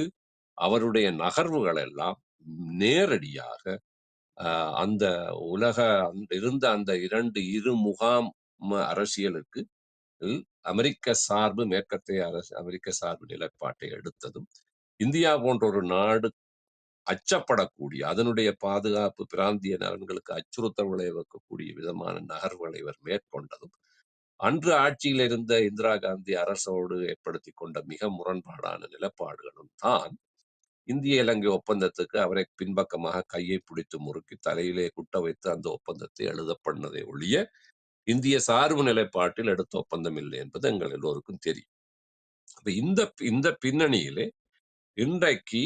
அவருடைய நகர்வுகள் எல்லாம் நேரடியாக அந்த உலக இருந்த அந்த இரு முகாம் அரசியலுக்கு அமெரிக்க சார்பு மேற்கத்திய அமெரிக்க சார்பு நிலைப்பாட்டை எடுத்ததும் இந்தியா போன்ற ஒரு நாடு அச்சப்படக்கூடிய அதனுடைய பாதுகாப்பு பிராந்திய நலன்களுக்கு அச்சுறுத்தல் விளைவிக்கக்கூடிய விதமான நகர்வுகளை இவர் மேற்கொண்டதும் அன்று ஆட்சியில் இருந்த இந்திரா காந்தி அரசோடு ஏற்படுத்தி கொண்ட மிக முரண்பாடான நிலப்பாடுகளும் தான் இந்திய இலங்கை ஒப்பந்தத்துக்கு அவரை பின்பக்கமாக கையை பிடித்து முறுக்கி தலையிலே குட்ட வைத்து அந்த ஒப்பந்தத்தை எழுத பண்ணதை ஒழிய இந்திய சார்பு நிலைப்பாட்டில் எடுத்த ஒப்பந்தம் இல்லை என்பது எங்கள் எல்லோருக்கும் தெரியும். அப்ப இந்த பின்னணியிலே இன்றைக்கு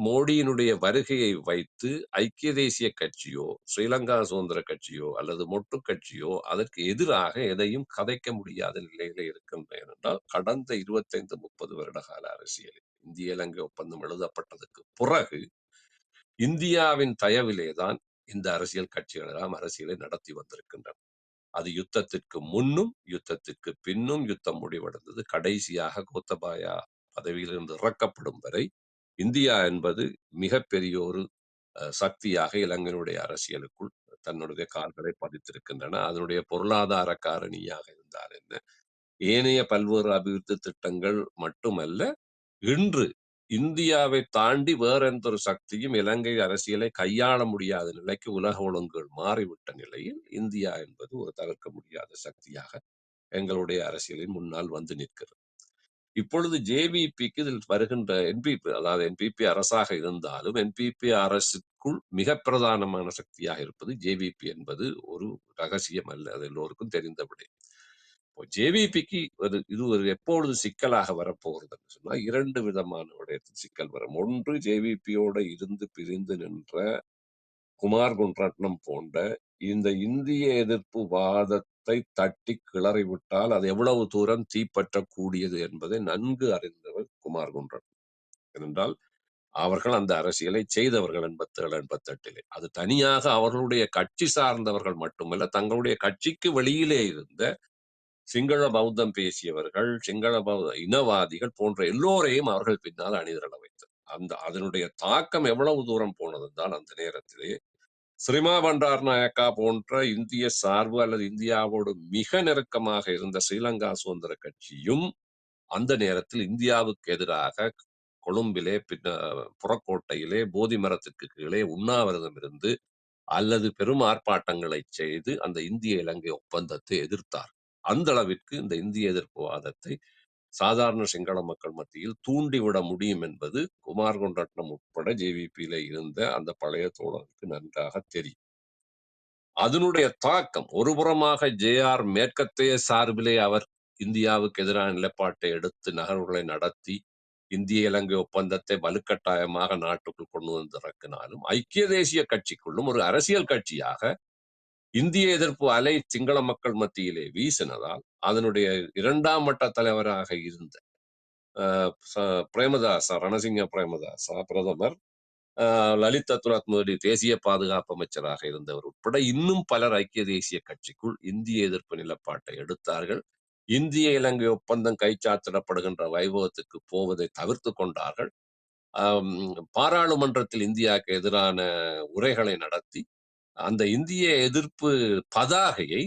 மோடியினுடைய வருகையை வைத்து ஐக்கிய தேசிய கட்சியோ ஸ்ரீலங்கா சுதந்திர கட்சியோ அல்லது மொட்டு கட்சியோ அதற்கு எதிராக எதையும் கதைக்க முடியாத நிலையில இருக்கின்றன. என்றால் கடந்த 25-30 வருட கால அரசியலில் இந்திய இலங்கை ஒப்பந்தம் எழுதப்பட்டதற்கு பிறகு இந்தியாவின் தயவிலேதான் இந்த அரசியல் கட்சிகள் எல்லாம் அரசியலை நடத்தி வந்திருக்கின்றன. அது யுத்தத்திற்கு முன்னும் யுத்தத்திற்கு பின்னும் யுத்தம் முடிவடைந்தது. கடைசியாக கோத்தபாயா பதவியிலிருந்து இறக்கப்படும் வரை இந்தியா என்பது மிகப்பெரிய ஒரு சக்தியாக இலங்கையினுடைய அரசியலுக்குள் தன்னுடைய கால்களை பதித்திருக்கின்றன. அதனுடைய பொருளாதார காரணியாக இருந்தால் என்ன, ஏனைய பல்வேறு அபிவிருத்தி திட்டங்கள் மட்டுமல்ல, இன்று இந்தியாவை தாண்டி வேற எந்த ஒரு சக்தியும் இலங்கை அரசியலை கையாள முடியாத நிலைக்கு உலக ஒழுங்குகள் மாறிவிட்ட நிலையில் இந்தியா என்பது ஒரு தவிர்க்க முடியாத சக்தியாக எங்களுடைய அரசியலின் முன்னால் வந்து நிற்கிறது. இப்பொழுது ஜேவிபிக்கு இதில் வருகின்ற என்பிபி, அதாவது என்பிபி அரசாக இருந்தாலும் என்பிபி அரசுக்குள் மிக பிரதானமான சக்தியாக இருப்பது ஜேவிபி என்பது ஒரு ரகசியம் அல்ல, அது எல்லோருக்கும் தெரிந்தபடி. ஜேவிபிக்கு இது ஒரு எப்பொழுது சிக்கலாக வரப்போகிறது சொன்னா 2 விதமான விடயத்தில் சிக்கல் வரும். ஒன்று, ஜேவிபியோட இருந்து பிரிந்து நின்ற குமார் குண்ரட்னம் போன்ற இந்த இந்திய எதிர்ப்பு வாதத்தை தட்டி கிளறிவிட்டால் அது எவ்வளவு தூரம் தீப்பற்றக்கூடியது என்பதை நன்கு அறிந்தவர் குமார் குண்ரட்னம். ஏனென்றால் அவர்கள் அந்த அரசியலை செய்தவர்கள் 87, 88. அது தனியாக அவர்களுடைய கட்சி சார்ந்தவர்கள் மட்டுமல்ல, தங்களுடைய கட்சிக்கு வெளியிலே இருந்த சிங்கள பௌத்தம் பேசியவர்கள், சிங்கள இனவாதிகள் போன்ற எல்லோரையும் அவர்கள் பின்னால் அணிதிரள வைத்தது. அதனுடைய தாக்கம் எவ்வளவு தூரம் போனது என்றால், அந்த நேரத்திலே ஸ்ரீமா பண்டார் நாயக்கா போன்ற இந்திய சார்பு அல்லது இந்தியாவோடு மிக நெருக்கமாக இருந்த ஸ்ரீலங்கா சுதந்திர கட்சியும் அந்த நேரத்தில் இந்தியாவுக்கு எதிராக கொழும்பிலே புறக்கோட்டையிலே போதி மரத்துக்கு கீழே உண்ணாவிரதம் இருந்து அல்லது பெரும் ஆர்ப்பாட்டங்களை செய்து அந்த இந்திய இலங்கை ஒப்பந்தத்தை எதிர்த்தார். அந்த அளவிற்கு இந்த இந்திய எதிர்ப்பு வாதத்தை சாதாரண சிங்கள மக்கள் மத்தியில் தூண்டிவிட முடியும் என்பது குமார் குண்ரட்னம் உட்பட ஜேவிபியில இருந்த அந்த பழைய தோழருக்கு நன்றாக தெரியும். அதனுடைய தாக்கம் ஒருபுறமாக ஜேஆர் மேற்கத்தைய சார்பிலே அவர் இந்தியாவுக்கு எதிரான நிலைப்பாட்டை எடுத்து நகர்வுகளை நடத்தி இந்திய இலங்கை ஒப்பந்தத்தை வலுக்கட்டாயமாக நாட்டுக்குள் கொண்டு வந்து இறக்கினாலும், ஐக்கிய தேசிய கட்சிக்குள்ளும் ஒரு அரசியல் கட்சியாக இந்திய எதிர்ப்பு அலை சிங்கள மக்கள் மத்தியிலே வீசினதால் அதனுடைய 2ஆம் மட்ட தலைவராக இருந்த பிரேமதாசா, ரணசிங்க பிரேமதாசா பிரதமர், லலித் அத்துலத்மோடி தேசிய பாதுகாப்பு அமைச்சராக இருந்தவர் உட்பட இன்னும் பலர் ஐக்கிய தேசிய கட்சிக்குள் இந்திய எதிர்ப்பு நிலப்பாட்டை எடுத்தார்கள். இந்திய இலங்கை ஒப்பந்தம் கைச்சாத்திடப்படுகின்ற வைபவத்துக்கு போவதை தவிர்த்து கொண்டார்கள். பாராளுமன்றத்தில் இந்தியாவுக்கு எதிரான உரைகளை நடத்தி அந்த இந்திய எதிர்ப்பு பதாகையை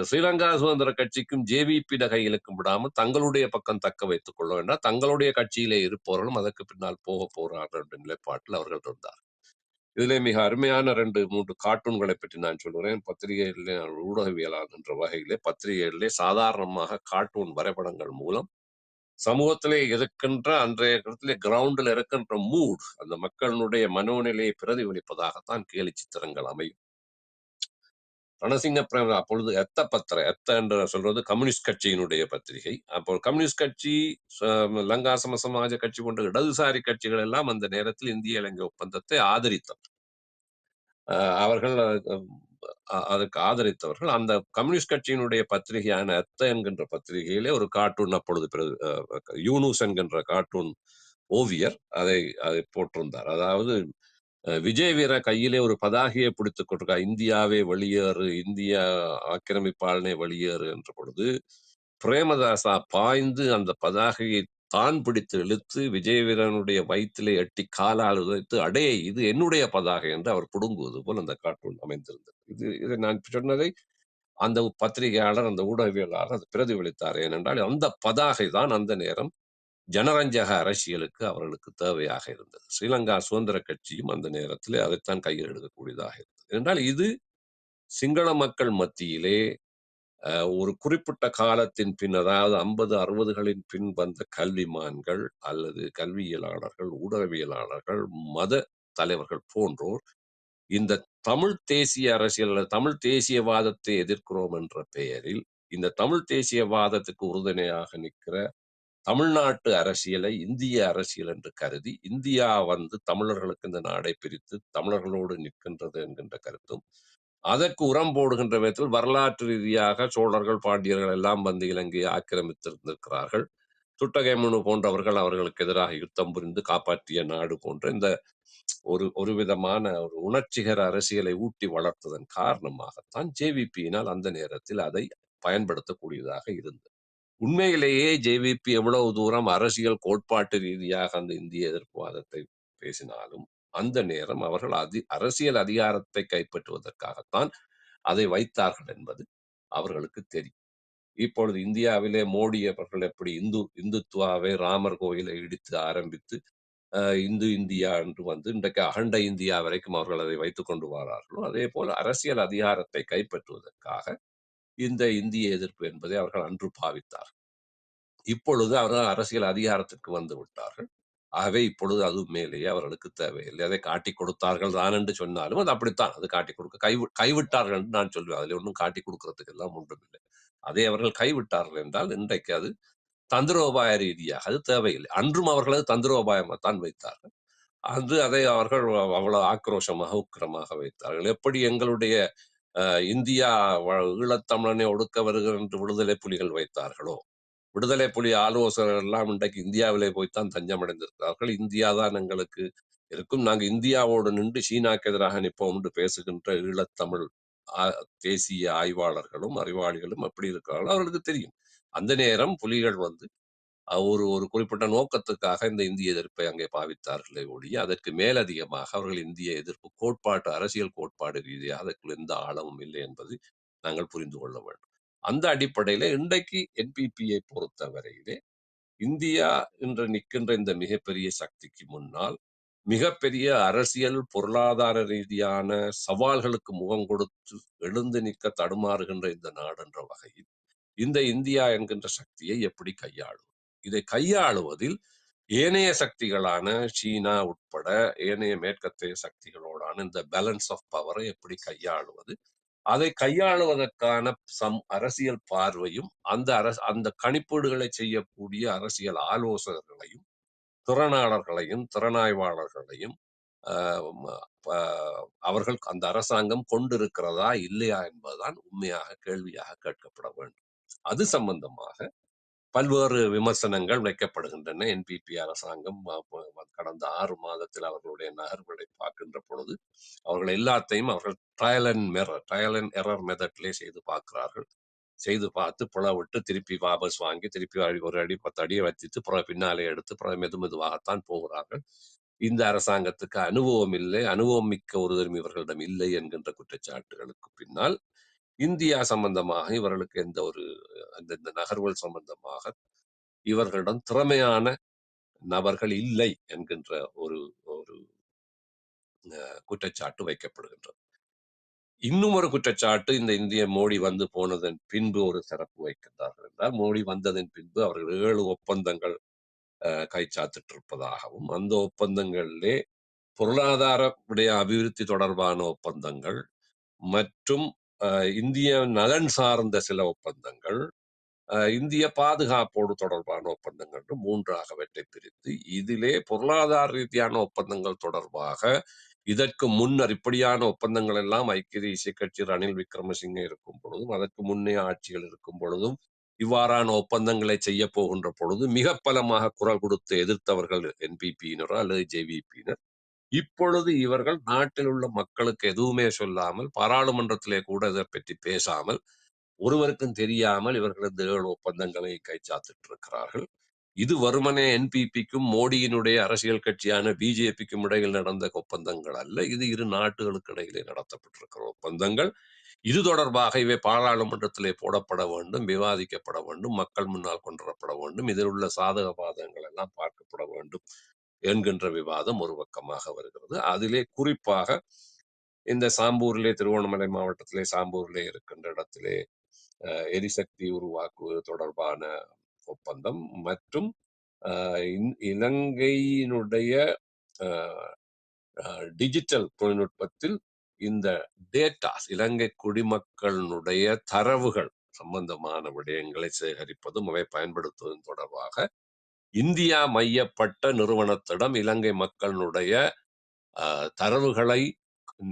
ஸ்ரீலங்கா சுதந்திர கட்சிக்கும் ஜேவிபி கையிலுக்கும் விடாமல் தங்களுடைய பக்கம் தக்க வைத்துக் கொள்ள வேண்டாம், தங்களுடைய கட்சியிலே இருப்பவர்களும் அதற்கு பின்னால் போக போறார்கள் என்ற நிலைப்பாட்டில் அவர்கள் இருந்தார். இதிலே மிக அருமையான 2-3 கார்ட்டூன்களை பற்றி நான் சொல்கிறேன். பத்திரிகைகளிலே ஊடகவியலாளர் என்ற வகையிலே பத்திரிகைகளிலே சாதாரணமாக கார்ட்டூன் வரைபடங்கள் மூலம் சமூகத்திலே இருக்கின்ற அன்றைய இடத்திலே கிரவுண்டில் இருக்கின்ற மூட், அந்த மக்களுடைய மனோநிலையை பிரதிபலிப்பதாகத்தான் கேலி சித்திரங்கள் அமையும். ரணசிங்க பிரேம அப்பொழுது எத்த என்று சொல்றது கம்யூனிஸ்ட் கட்சியினுடைய பத்திரிகை. அப்போ கம்யூனிஸ்ட் கட்சி, லங்கா சமாஜ கட்சி போன்ற இடதுசாரி கட்சிகள் எல்லாம் அந்த நேரத்தில் இந்திய இலங்கை ஒப்பந்தத்தை ஆதரித்தனர். அவர்கள் அதுக்கு ஆதரித்தவர்கள். அந்த கம்யூனிஸ்ட் கட்சியினுடைய பத்திரிகையான எத்த என்கின்ற பத்திரிகையிலே ஒரு கார்ட்டூன் அப்பொழுது யூனூஸ் என்கின்ற கார்ட்டூன் ஓவியர் அதை போட்டிருந்தார். அதாவது விஜய் வீர கையிலே ஒரு பதாகையை பிடித்துக் கொண்டிருக்கா, இந்தியாவே வெளியேறு, இந்திய ஆக்கிரமிப்பாளனே வெளியேறு என்ற பொழுது பிரேமதாசா பாய்ந்து அந்த பதாகையை தான் பிடித்து இழுத்து விஜய் வீரனுடைய வயிற்றிலே எட்டி காலால் உதைத்து, அடே இது என்னுடைய பதாகை என்று அவர் புடுங்குவது போல் அந்த கார்ட்டூன் அமைந்திருந்தது. இதை நான் சொன்னதை அந்த பத்திரிகையாளர், அந்த ஊடகவியலாளர் அது பிரதிபலித்தார். ஏனென்றால் அந்த பதாகை தான் அந்த நேரம் ஜனரஞ்சக அரசியலுக்கு அவர்களுக்கு தேவையாக இருந்தது. ஸ்ரீலங்கா சுதந்திர கட்சியும் அந்த நேரத்தில் அதைத்தான் கையில் எடுக்கக்கூடியதாக இருந்தது. என்றால் இது சிங்கள மக்கள் மத்தியிலே ஒரு குறிப்பிட்ட காலத்தின் பின், அதாவது 50, 60களின் பின் வந்த கல்விமான்கள் அல்லது கல்வியலாளர்கள், ஊடகவியலாளர்கள், மத தலைவர்கள் போன்றோர் இந்த தமிழ் தேசிய அரசியல், தமிழ் தேசியவாதத்தை எதிர்க்கிறோம் என்ற பெயரில் இந்த தமிழ் தேசியவாதத்துக்கு உறுதுணையாக நிற்கிற தமிழ்நாட்டு அரசியலை இந்திய அரசியல் என்று கருதி இந்தியா தமிழர்களுக்கு இந்த நாடை பிரித்து தமிழர்களோடு நிற்கின்றது என்கின்ற கருத்தும், அதற்கு உரம் போடுகின்ற விதத்தில் வரலாற்று ரீதியாக சோழர்கள், பாண்டியர்கள் எல்லாம் இலங்கையை ஆக்கிரமித்திருந்திருக்கிறார்கள், துட்டகைமுனு போன்றவர்கள் அவர்களுக்கு எதிராக யுத்தம் புரிந்து காப்பாற்றிய நாடு போன்ற இந்த ஒரு விதமான ஒரு உணர்ச்சிகர அரசியலை ஊட்டி வளர்த்ததன் காரணமாகத்தான் ஜேவிபியினால் அந்த நேரத்தில் அதை பயன்படுத்தக்கூடியதாக இருந்தது. உண்மையிலேயே ஜேவிபி எவ்வளவு தூரம் அரசியல் கோட்பாட்டு ரீதியாக அந்த இந்திய எதிர்ப்புவாதத்தை பேசினாலும் அந்த நேரம் அவர்கள் அரசியல் அதிகாரத்தை கைப்பற்றுவதற்காகத்தான் அதை வைத்தார்கள் என்பது அவர்களுக்கு தெரியும். இப்பொழுது இந்தியாவிலே மோடி அவர்கள் எப்படி இந்துத்துவாவை, ராமர் கோயிலை இடித்து ஆரம்பித்து இந்து இந்தியா என்று இன்றைக்கு அகண்ட இந்தியா வரைக்கும் அவர்கள் அதை வைத்துக் கொண்டு வரார்களோ, அதே போல அரசியல் அதிகாரத்தை கைப்பற்றுவதற்காக இந்த இந்திய எதிர்ப்பு என்பதை அவர்கள் அன்று பாவித்தார்கள். இப்பொழுது அவர்கள் அரசியல் அதிகாரத்திற்கு வந்து விட்டார்கள். ஆகவே இப்பொழுது அது மேலேயே அவர்களுக்கு தேவையில்லை. அதை காட்டி கொடுத்தார்கள் தான் என்று சொன்னாலும் அது அப்படித்தான். அது காட்டி கொடுக்க கைவிட்டார்கள் என்று நான் சொல்வேன். அதில் ஒன்றும் காட்டி கொடுக்கறதுக்கு எல்லாம் ஒன்றும் இல்லை. அதை அவர்கள் கைவிட்டார்கள் என்றால் இன்றைக்கு அது தந்திரோபாய ரீதியாக அது தேவையில்லை. அன்றும் அவர்கள் அது தந்திரோபாயமாகத்தான் வைத்தார்கள். அன்று அதை அவர்கள் அவ்வளவு ஆக்ரோஷமாக உக்கிரமாக வைத்தார்கள். எப்படி எங்களுடைய இந்தியா ஈழத்தமிழனை ஒடுக்க வருகிற என்று விடுதலை புலிகள் வைத்தார்களோ, விடுதலை புலி ஆலோசகர்கள் எல்லாம் இன்றைக்கு இந்தியாவிலே போய்த்தான் தஞ்சம் அடைந்திருக்கிறார்கள். இந்தியா தான் எங்களுக்கு இருக்கும், நாங்க இந்தியாவோடு நின்று சீனாக்கு எதிராக நிற்போம் என்று பேசுகின்ற ஈழத்தமிழ் தேசிய ஆய்வாளர்களும் அறிவாளிகளும் எப்படி இருக்கிறார்களோ அவர்களுக்கு தெரியும். அந்த நேரம் புலிகள் வந்து ஒரு குறிப்பிட்ட நோக்கத்துக்காக இந்த இந்திய எதிர்ப்பை அங்கே பாவித்தார்களே ஒழிய அதற்கு மேலதிகமாக அவர்கள் இந்திய எதிர்ப்பு கோட்பாட்டு அரசியல் கோட்பாடு ரீதியாக அதற்குள் எந்த ஆழமும் இல்லை என்பது நாங்கள் புரிந்து கொள்ள வேண்டும். அந்த அடிப்படையில இன்றைக்கு என்பிபியை பொறுத்தவரையிலே இந்தியா என்று நிற்கின்ற இந்த மிகப்பெரிய சக்திக்கு முன்னால் மிகப்பெரிய அரசியல் பொருளாதார ரீதியான சவால்களுக்கு முகம் கொடுத்து எழுந்து நிற்க தடுமாறுகின்ற இந்த நாடு என்ற வகையில் இந்த இந்தியா என்கின்ற சக்தியை எப்படி கையாளும்? இதை கையாளுவதில் ஏனைய சக்திகளான சீனா உட்பட ஏனைய மேற்கத்திய சக்திகளோடான இந்த பேலன்ஸ் ஆஃப் பவரை எப்படி கையாளுவது, அதை கையாளுவதற்கான அரசியல் பார்வையும் அந்த கணிப்பீடுகளை செய்யக்கூடிய அரசியல் ஆலோசகர்களையும் திறனாளர்களையும் திறனாய்வாளர்களையும் அவர்கள் அந்த அரசாங்கம் கொண்டிருக்கிறதா இல்லையா என்பதுதான் உண்மையாக கேள்வியாக கேட்கப்பட வேண்டும். அது சம்பந்தமாக பல்வேறு விமர்சனங்கள் வைக்கப்படுகின்றன. என்பிபி அரசாங்கம் கடந்த 6 மாதத்தில் அவர்களுடைய நகர்வுகளை பார்க்கின்ற பொழுது அவர்கள் எல்லாத்தையும் அவர்கள் ட்ரையல் அண்ட் எரர் மெத்தட்லே செய்து பார்க்கிறார்கள். செய்து பார்த்து புலவிட்டு திருப்பி வாபஸ் வாங்கி திருப்பி ஒரு அடி 10 அடியை வச்சிட்டு பின்னாலே எடுத்து மெதுவாகத்தான் போகிறார்கள். இந்த அரசாங்கத்துக்கு அனுபவம் இல்லை, அனுபவம் மிக்க ஒருவரும் இவர்களிடம் இல்லை என்கின்ற குற்றச்சாட்டுகளுக்கு பின்னால் இந்தியா சம்பந்தமாக இவர்களுக்கு எந்த ஒரு இந்த நகர்வுகள் சம்பந்தமாக இவர்களிடம் திறமையான நபர்கள் இல்லை என்கின்ற ஒரு ஒரு குற்றச்சாட்டு வைக்கப்படுகின்றது. இன்னும் ஒரு குற்றச்சாட்டு, இந்த இந்திய மோடி வந்து போனதன் பின்பு ஒரு சிறப்பு வைக்கின்றார்கள் என்றால், மோடி வந்ததன் பின்பு அவர்கள் 7 ஒப்பந்தங்கள் கைச்சாத்திட்டு இருப்பதாகவும், அந்த ஒப்பந்தங்களிலே பொருளாதார அபிவிருத்தி தொடர்பான ஒப்பந்தங்கள் மற்றும் இந்திய நலன் சார்ந்த சில ஒப்பந்தங்கள், இந்திய பாதுகாப்போடு தொடர்பான ஒப்பந்தங்கள் என்று 3ஆக பிரித்து, இதிலே பொருளாதார ரீதியான ஒப்பந்தங்கள் தொடர்பாக இதற்கு முன்னர் இப்படியான ஒப்பந்தங்கள் எல்லாம் ஐக்கிய தேசிய கட்சி ரணில் விக்ரமசிங்கே இருக்கும் பொழுதும் அதற்கு முன்னே ஆட்சிகள் இருக்கும் பொழுதும் இவ்வாறான ஒப்பந்தங்களை செய்ய போகின்ற பொழுது மிக பலமாக குரல் கொடுத்து எதிர்த்தவர்கள் என்பிபியினரோ அல்லது ஜேவிபியினர். இப்பொழுது இவர்கள் நாட்டில் உள்ள மக்களுக்கு எதுவுமே சொல்லாமல், பாராளுமன்றத்திலே கூட இதை பற்றி பேசாமல், ஒருவருக்கும் தெரியாமல் இவர்கள் இந்த 7 ஒப்பந்தங்களை கைச்சாத்திட்டு இருக்கிறார்கள். இது வருமனே என்பிபிக்கும் மோடியினுடைய அரசியல் கட்சியான பிஜேபிக்கும் இடையில் நடந்த ஒப்பந்தங்கள் அல்ல. இது இரு நாட்டுகளுக்கு இடையிலே நடத்தப்பட்டிருக்கிற ஒப்பந்தங்கள். இது தொடர்பாக இவை பாராளுமன்றத்திலே போடப்பட வேண்டும், விவாதிக்கப்பட வேண்டும், மக்கள் முன்னால் கொண்டு வரப்பட வேண்டும், இதில் உள்ள சாதக பாதகங்கள் எல்லாம் பார்க்கப்பட வேண்டும் என்கின்ற விவாதம் ஒரு பக்கமாக வருகிறது. அதிலே குறிப்பாக இந்த சாம்பூரிலே, திருவண்ணாமலை மாவட்டத்திலே சாம்பூரிலே இருக்கின்ற இடத்திலே எரிசக்தி உருவாக்குவது தொடர்பான ஒப்பந்தம் மற்றும் இலங்கையினுடைய டிஜிட்டல் தொழில்நுட்பத்தில் இந்த டேட்டாஸ், இலங்கை குடிமக்களுடைய தரவுகள் சம்பந்தமான விடயங்களை சேகரிப்பதும் அவை பயன்படுத்துவதும் தொடர்பாக இந்தியா மையப்பட்ட நிறுவனத்திடம் இலங்கை மக்களுடைய தரவுகளை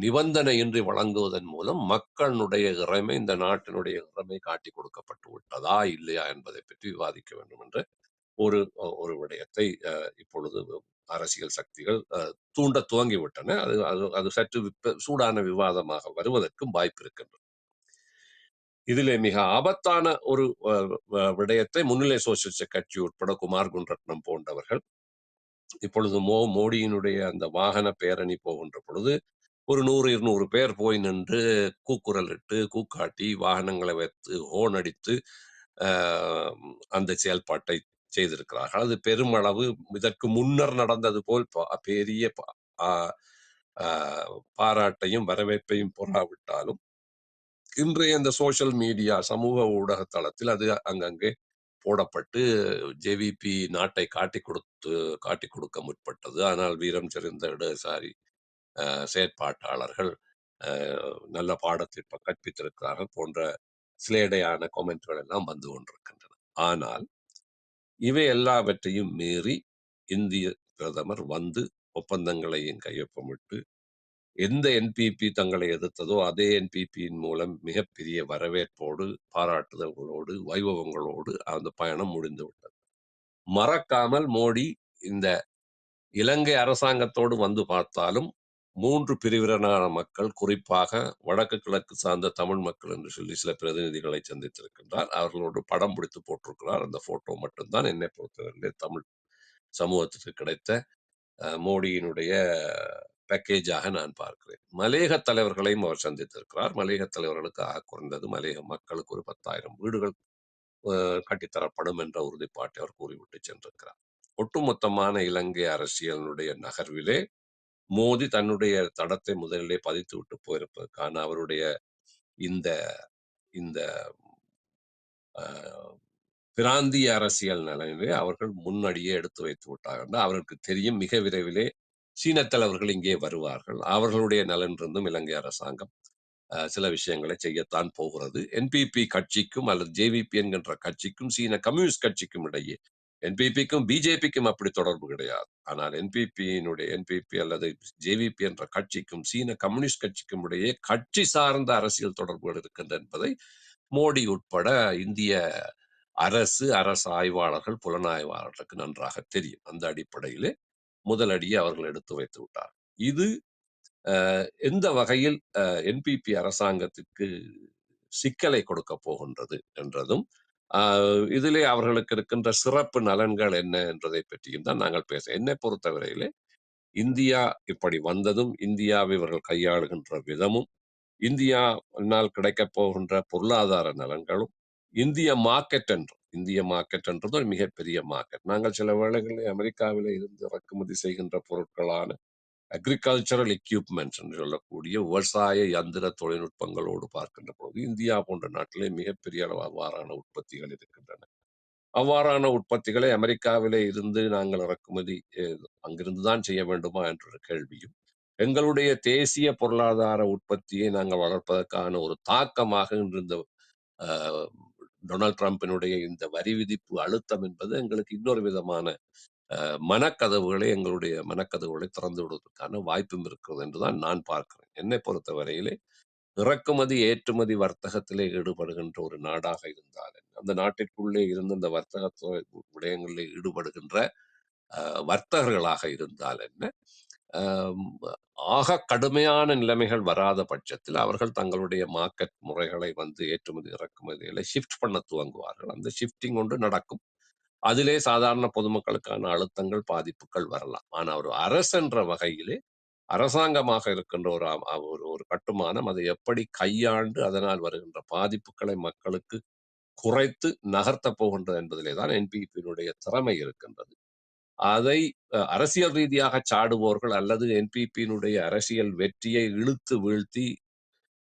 நிபந்தனையின்றி வழங்குவதன் மூலம் மக்களுடைய இறைமை, இந்த நாட்டினுடைய இறைமை காட்டி கொடுக்கப்பட்டு விட்டதா இல்லையா என்பதை பற்றி விவாதிக்க வேண்டும் என்ற ஒரு விடயத்தை இப்பொழுது அரசியல் சக்திகள் தூண்ட துவங்கிவிட்டன. அது சற்று சூடான விவாதமாக வருவதற்கும் வாய்ப்பு இருக்கின்றது. இதிலே மிக ஆபத்தான ஒரு விடயத்தை முன்னிலை சோசியலிச கட்சி உட்பட குமார் குணரட்னம் போன்றவர்கள் இப்பொழுது மோடியினுடைய அந்த வாகன பேரணி போகின்ற பொழுது ஒரு 100-200 பேர் போய் நின்று கூக்குரலிட்டு கூக்காட்டி வாகனங்களை வைத்து ஹோன் அடித்து அந்த செயல்பாட்டை செய்திருக்கிறார்கள். அது பெருமளவு இதற்கு முன்னர் நடந்தது போல் பெரிய பாராட்டையும் வரவேற்பையும் பெறாவிட்டாலும் இன்றைய இந்த சோசியல் மீடியா சமூக ஊடக தளத்தில் அது அங்கங்கே போடப்பட்டு ஜேவிபி நாட்டை காட்டி கொடுக்க முற்பட்டது. ஆனால் வீரம் செறிந்த இடதுசாரி செயற்பாட்டாளர்கள் நல்ல பாடத்தை கற்பித்திருக்கிறார்கள் போன்ற சிலேடையான கொமெண்ட்கள் எல்லாம் வந்து கொண்டிருக்கின்றன. ஆனால் இவை எல்லாவற்றையும் மீறி இந்திய பிரதமர் வந்து ஒப்பந்தங்களையும் கையொப்பமிட்டு எந்த என்பிபி தங்களை எதிர்த்ததோ அதே என்பிபியின் மூலம் மிகப்பெரிய வரவேற்போடு, பாராட்டுதல்களோடு, வைபவங்களோடு அந்த பயணம் முடிந்து விட்டது. மறக்காமல் மோடி இந்த இலங்கை அரசாங்கத்தோடு வந்து பார்த்தாலும் 3 பிரிவினரான மக்கள், குறிப்பாக வடக்கு கிழக்கு சார்ந்த தமிழ் மக்கள் என்று சொல்லி சில பிரதிநிதிகளை சந்தித்திருக்கின்றார். அவர்களோடு படம் பிடித்து போட்டிருக்கிறார். அந்த போட்டோ மட்டும்தான் என்னை பொறுத்தவரையிலே தமிழ் சமூகத்திற்கு கிடைத்த மோடியினுடைய பேக்கேஜாக நான் பார்க்கிறேன். மலேக தலைவர்களையும் அவர் சந்தித்திருக்கிறார். மலேக தலைவர்களுக்கு ஆக குறைந்தது மலேக மக்களுக்கு ஒரு 10,000 வீடுகள் கட்டித்தரப்படும் என்ற உறுதிப்பாட்டை அவர் கூறிவிட்டு சென்றிருக்கிறார். ஒட்டுமொத்தமான இலங்கை அரசியலினுடைய நகர்விலே மோடி தன்னுடைய தடத்தை முதலிலே பதித்து விட்டு போயிருப்பதற்கான அவருடைய இந்த இந்த பிராந்திய அரசியல் நிலையிலே அவர்கள் முன்னடியே எடுத்து வைத்து விட்டார்கள். அவருக்கு தெரியும் மிக விரைவிலே சீன தலைவர்கள் இங்கே வருவார்கள். அவர்களுடைய நலன் இருந்தும் இலங்கை அரசாங்கம் சில விஷயங்களை செய்யத்தான் போகிறது. என்பிபி கட்சிக்கும் அல்லது ஜேவிபி என்கின்ற கட்சிக்கும் சீன கம்யூனிஸ்ட் கட்சிக்கும் இடையே, என்பிபிக்கும் பிஜேபிக்கும் அப்படி தொடர்பு கிடையாது. ஆனால் என்பிபி அல்லது ஜேவிபி என்ற கட்சிக்கும் சீன கம்யூனிஸ்ட் கட்சிக்கும் இடையே கட்சி சார்ந்த அரசியல் தொடர்புகள் இருக்கின்றன என்பதை மோடி உட்பட இந்திய அரசு ஆய்வாளர்கள், புலனாய்வாளர்களுக்கு நன்றாக தெரியும். அந்த அடிப்படையிலே முதலடியை அவர்கள் எடுத்து வைத்து விட்டார். இது எந்த வகையில் என்பிபி அரசாங்கத்திற்கு சிக்கலை கொடுக்க போகின்றது என்றதும், இதிலே அவர்களுக்கு இருக்கின்ற சிறப்பு நலன்கள் என்ன என்றதை பற்றியும் தான் நாங்கள் பேச. என்னை பொறுத்தவரையிலே இந்தியா இப்படி வந்ததும், இந்தியாவை இவர்கள் கையாளுகின்ற விதமும், இந்தியாவினால் கிடைக்கப் போகின்ற பொருளாதார நலன்களும், இந்திய மார்க்கெட் என்றது ஒரு மிகப்பெரிய மார்க்கெட். நாங்கள் சில வேளைகளில் அமெரிக்காவில இருந்து இறக்குமதி செய்கின்ற பொருட்களான அக்ரிகல்ச்சரல் எக்யூப்மெண்ட்ஸ் என்று சொல்லக்கூடிய விவசாய யந்திர தொழில்நுட்பங்களோடு பார்க்கின்ற போது இந்தியா போன்ற நாட்டிலே மிகப்பெரிய அளவு அவ்வாறான உற்பத்திகள் இருக்கின்றன. அவ்வாறான உற்பத்திகளை அமெரிக்காவிலே இருந்து நாங்கள் இறக்குமதி அங்கிருந்துதான் செய்ய வேண்டுமா என்ற ஒரு கேள்வியும், எங்களுடைய தேசிய பொருளாதார உற்பத்தியை நாங்கள் வளர்ப்பதற்கான ஒரு தாக்கமாக இந்த டொனால்ட் ட்ரம்பினுடைய இந்த வரி விதிப்பு அழுத்தம் என்பது எங்களுக்கு இன்னொரு விதமான எங்களுடைய மனக்கதவுகளை திறந்து விடுவதற்கான வாய்ப்பும் இருக்கிறது என்றுதான் நான் பார்க்கிறேன். என்னை பொறுத்தவரையிலே இறக்குமதி ஏற்றுமதி வர்த்தகத்திலே ஈடுபடுகின்ற ஒரு நாடாக இருந்தால், அந்த நாட்டிற்குள்ளே இருந்து இந்த வர்த்தக விடயங்களில் ஈடுபடுகின்ற வர்த்தகர்களாக இருந்தால் என்ன, ஆக கடுமையான நிலைமைகள் வராத பட்சத்தில் அவர்கள் தங்களுடைய மார்க்கெட் முறைகளை ஏற்றுமதி இறக்குமதிகளை ஷிஃப்ட் பண்ண துவங்குவார்கள். அந்த ஷிஃப்டிங் ஒன்று நடக்கும். அதிலே சாதாரண பொதுமக்களுக்கான அழுத்தங்கள், பாதிப்புகள் வரலாம். ஆனா ஒரு அரசு என்ற வகையிலே அரசாங்கமாக இருக்கின்ற ஒரு கட்டுமானம் அதை எப்படி கையாண்டு அதனால் வருகின்ற பாதிப்புகளை மக்களுக்கு குறைத்து நகர்த்த போகின்றது என்பதிலே தான் என்பிபியினுடைய திறமை இருக்கின்றது. அதை அரசியல் ரீதியாக சாடுவோர்கள் அல்லது என்பிபியினுடைய அரசியல் வெற்றியை இழுத்து வீழ்த்தி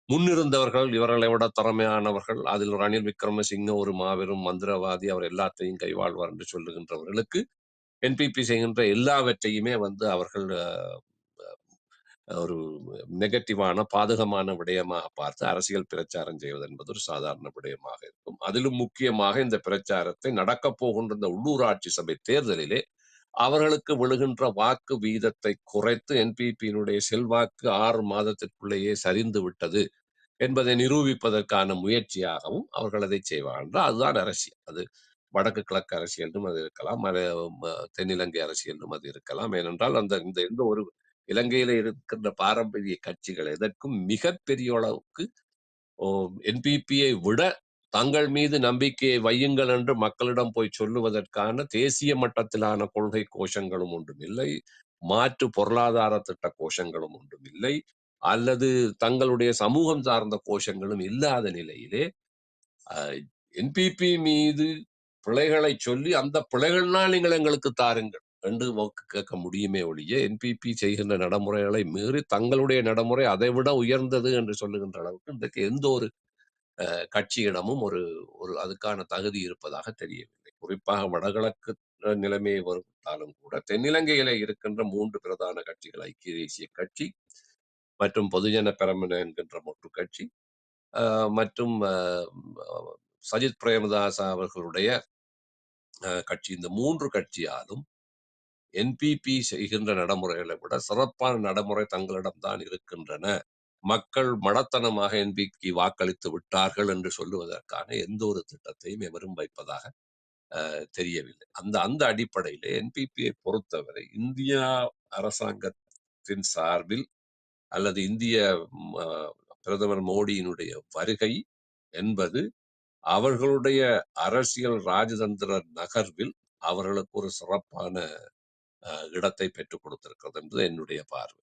முன்னிருந்தவர்கள், இவர்களை விட திறமையானவர்கள், அதில் ரணில் விக்ரமசிங்க ஒரு மாபெரும் மந்திரவாதி, அவர் எல்லாத்தையும் கைவாழ்வார் என்று சொல்லுகின்றவர்களுக்கு என்பிபி செய்கின்ற எல்லாவற்றையுமே அவர்கள் ஒரு நெகட்டிவான பாதகமான விடயமாக பார்த்து அரசியல் பிரச்சாரம் செய்வது என்பது ஒரு சாதாரண விடயமாக இருக்கும். அதிலும் முக்கியமாக இந்த பிரச்சாரத்தை நடக்கப் போகின்ற இந்த உள்ளூராட்சி சபை தேர்தலிலே அவர்களுக்கு விழுகின்ற வாக்கு வீதத்தை குறைத்து என்பிபியினுடைய செல்வாக்கு 6 மாதத்திற்குள்ளேயே சரிந்து விட்டது என்பதை நிரூபிப்பதற்கான முயற்சியாகவும் அவர்கள் அதை செய்வார்கள். அதுதான் அரசியல். அது வடக்கு கிழக்கு அரசியலும் அது இருக்கலாம், தென்னிலங்கை அரசியலும் அது இருக்கலாம். ஏனென்றால் இந்த எந்த ஒரு இலங்கையில இருக்கின்ற பாரம்பரிய கட்சிகள் எதற்கும் மிகப்பெரிய அளவுக்கு என்பிபியை விட தங்கள் மீது நம்பிக்கையை வையுங்கள் என்று மக்களிடம் போய் சொல்லுவதற்கான தேசிய மட்டத்திலான கொள்கை கோஷங்களும் ஒன்றும் இல்லை, மாற்று பொருளாதார திட்ட கோஷங்களும் ஒன்றும் இல்லை, அல்லது தங்களுடைய சமூகம் சார்ந்த கோஷங்களும் இல்லாத நிலையிலே என்பிபி மீது பிழைகளை சொல்லி அந்த பிழைகள்னால் நீங்கள் எங்களுக்கு தாருங்கள் என்று வாக்கு கேட்க முடியுமே ஒழிய, என்பிபி செய்கின்ற நடைமுறைகளை மீறி தங்களுடைய நடைமுறை அதை விட உயர்ந்தது என்று சொல்லுகின்ற அளவுக்கு இன்றைக்கு எந்த ஒரு கட்சியிடமும் ஒரு அதுக்கான தகுதி இருப்பதாக தெரியவில்லை. குறிப்பாக வடகிழக்கு நிலைமையை வருவித்தாலும் கூட தென்னிலங்கையில இருக்கின்ற 3 பிரதான கட்சிகள், ஐக்கிய தேசிய கட்சி மற்றும் பொதுஜன பெரமுன என்கின்ற மொட்டு கட்சி, மற்றும் சஜித் பிரேமதாச அவர்களுடைய கட்சி, இந்த 3 கட்சியாலும் என்பிபி செய்கின்ற நடைமுறைகளை விட சிறப்பான நடைமுறை தங்களிடம் தான் இருக்கின்றன, மக்கள் மடத்தனமாக என்பிக்கு வாக்களித்து விட்டார்கள் என்று சொல்லுவதற்கான எந்த ஒரு திட்டத்தையும் எவரும் வைப்பதாக தெரியவில்லை. அந்த அந்த அடிப்படையிலே என்பிபியை பொறுத்தவரை இந்தியா அரசாங்கத்தின் சார்பில் அல்லது இந்திய பிரதமர் மோடியினுடைய வருகை என்பது அவர்களுடைய அரசியல் ராஜதந்திர நகர்வில் அவர்களுக்கு ஒரு சிறப்பான இடத்தை பெற்றுக் கொடுத்திருக்கிறது என்பது என்னுடைய பார்வை.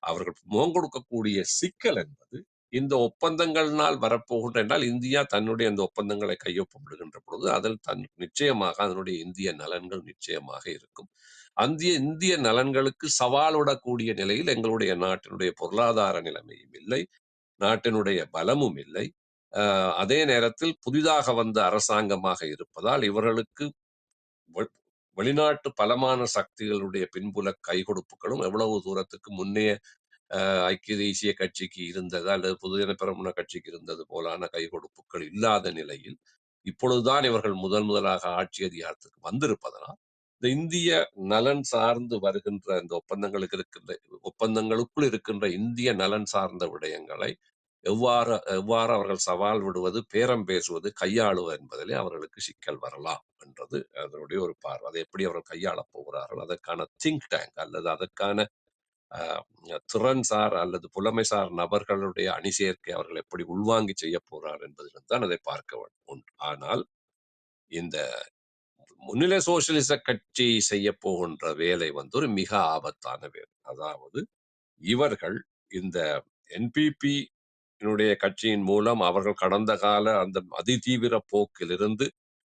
அவர்கள் முகம் கொடுக்கக்கூடிய சிக்கல் என்பது இந்த ஒப்பந்தங்கள்னால் வரப்போகின்ற என்றால், இந்தியா தன்னுடைய அந்த ஒப்பந்தங்களை கையொப்பமிடுகின்ற பொழுது அதில் நிச்சயமாக அதனுடைய இந்திய நலன்கள் நிச்சயமாக இருக்கும். அந்த இந்திய நலன்களுக்கு சவால் விடக்கூடிய நிலையில் எங்களுடைய நாட்டினுடைய பொருளாதார நிலைமையும் இல்லை, நாட்டினுடைய பலமும் இல்லை. அதே நேரத்தில் புதிதாக வந்த அரசாங்கமாக இருப்பதால் இவர்களுக்கு வெளிநாட்டு பலமான சக்திகளுடைய பின்புல கைகொடுப்புகளும் எவ்வளவு தூரத்துக்கு முன்னே ஐக்கிய தேசிய கட்சிக்கு இருந்தது அல்லது பொதுஜன பெரமுன கட்சிக்கு இருந்தது போலான கைகொடுப்புகள் இல்லாத நிலையில் இப்பொழுதுதான் இவர்கள் முதலாக ஆட்சி அதிகாரத்துக்கு வந்திருப்பதனால் இந்த இந்திய நலன் சார்ந்து வருகின்ற இந்த ஒப்பந்தங்களுக்குள் இருக்கின்ற இந்திய நலன் சார்ந்த விடயங்களை எவ்வாறு அவர்கள் சவால் விடுவது, பேரம் பேசுவது, கையாளுவது என்பதிலே அவர்களுக்கு சிக்கல் வரலாம் என்றது அதனுடைய ஒரு பார்வை. அதை எப்படி அவர்கள் கையாளப் போகிறார்கள், அதற்கான திங்க் டேங்க் அல்லது அதற்கான திறன்சார் அல்லது புலமைசார் நபர்களுடைய அணி சேர்க்கை அவர்கள் எப்படி உள்வாங்கி செய்ய போறார் என்பதிலிருந்து தான் அதை பார்க்க உண்டு. ஆனால் இந்த முன்னிலை சோசியலிச கட்சி செய்ய போகின்ற வேலை ஒரு மிக ஆபத்தான வேலை. அதாவது இவர்கள் இந்த என்பிபி கட்சியின் மூலம் அவர்கள் கடந்த கால அந்த அதிதீவிர போக்கிலிருந்து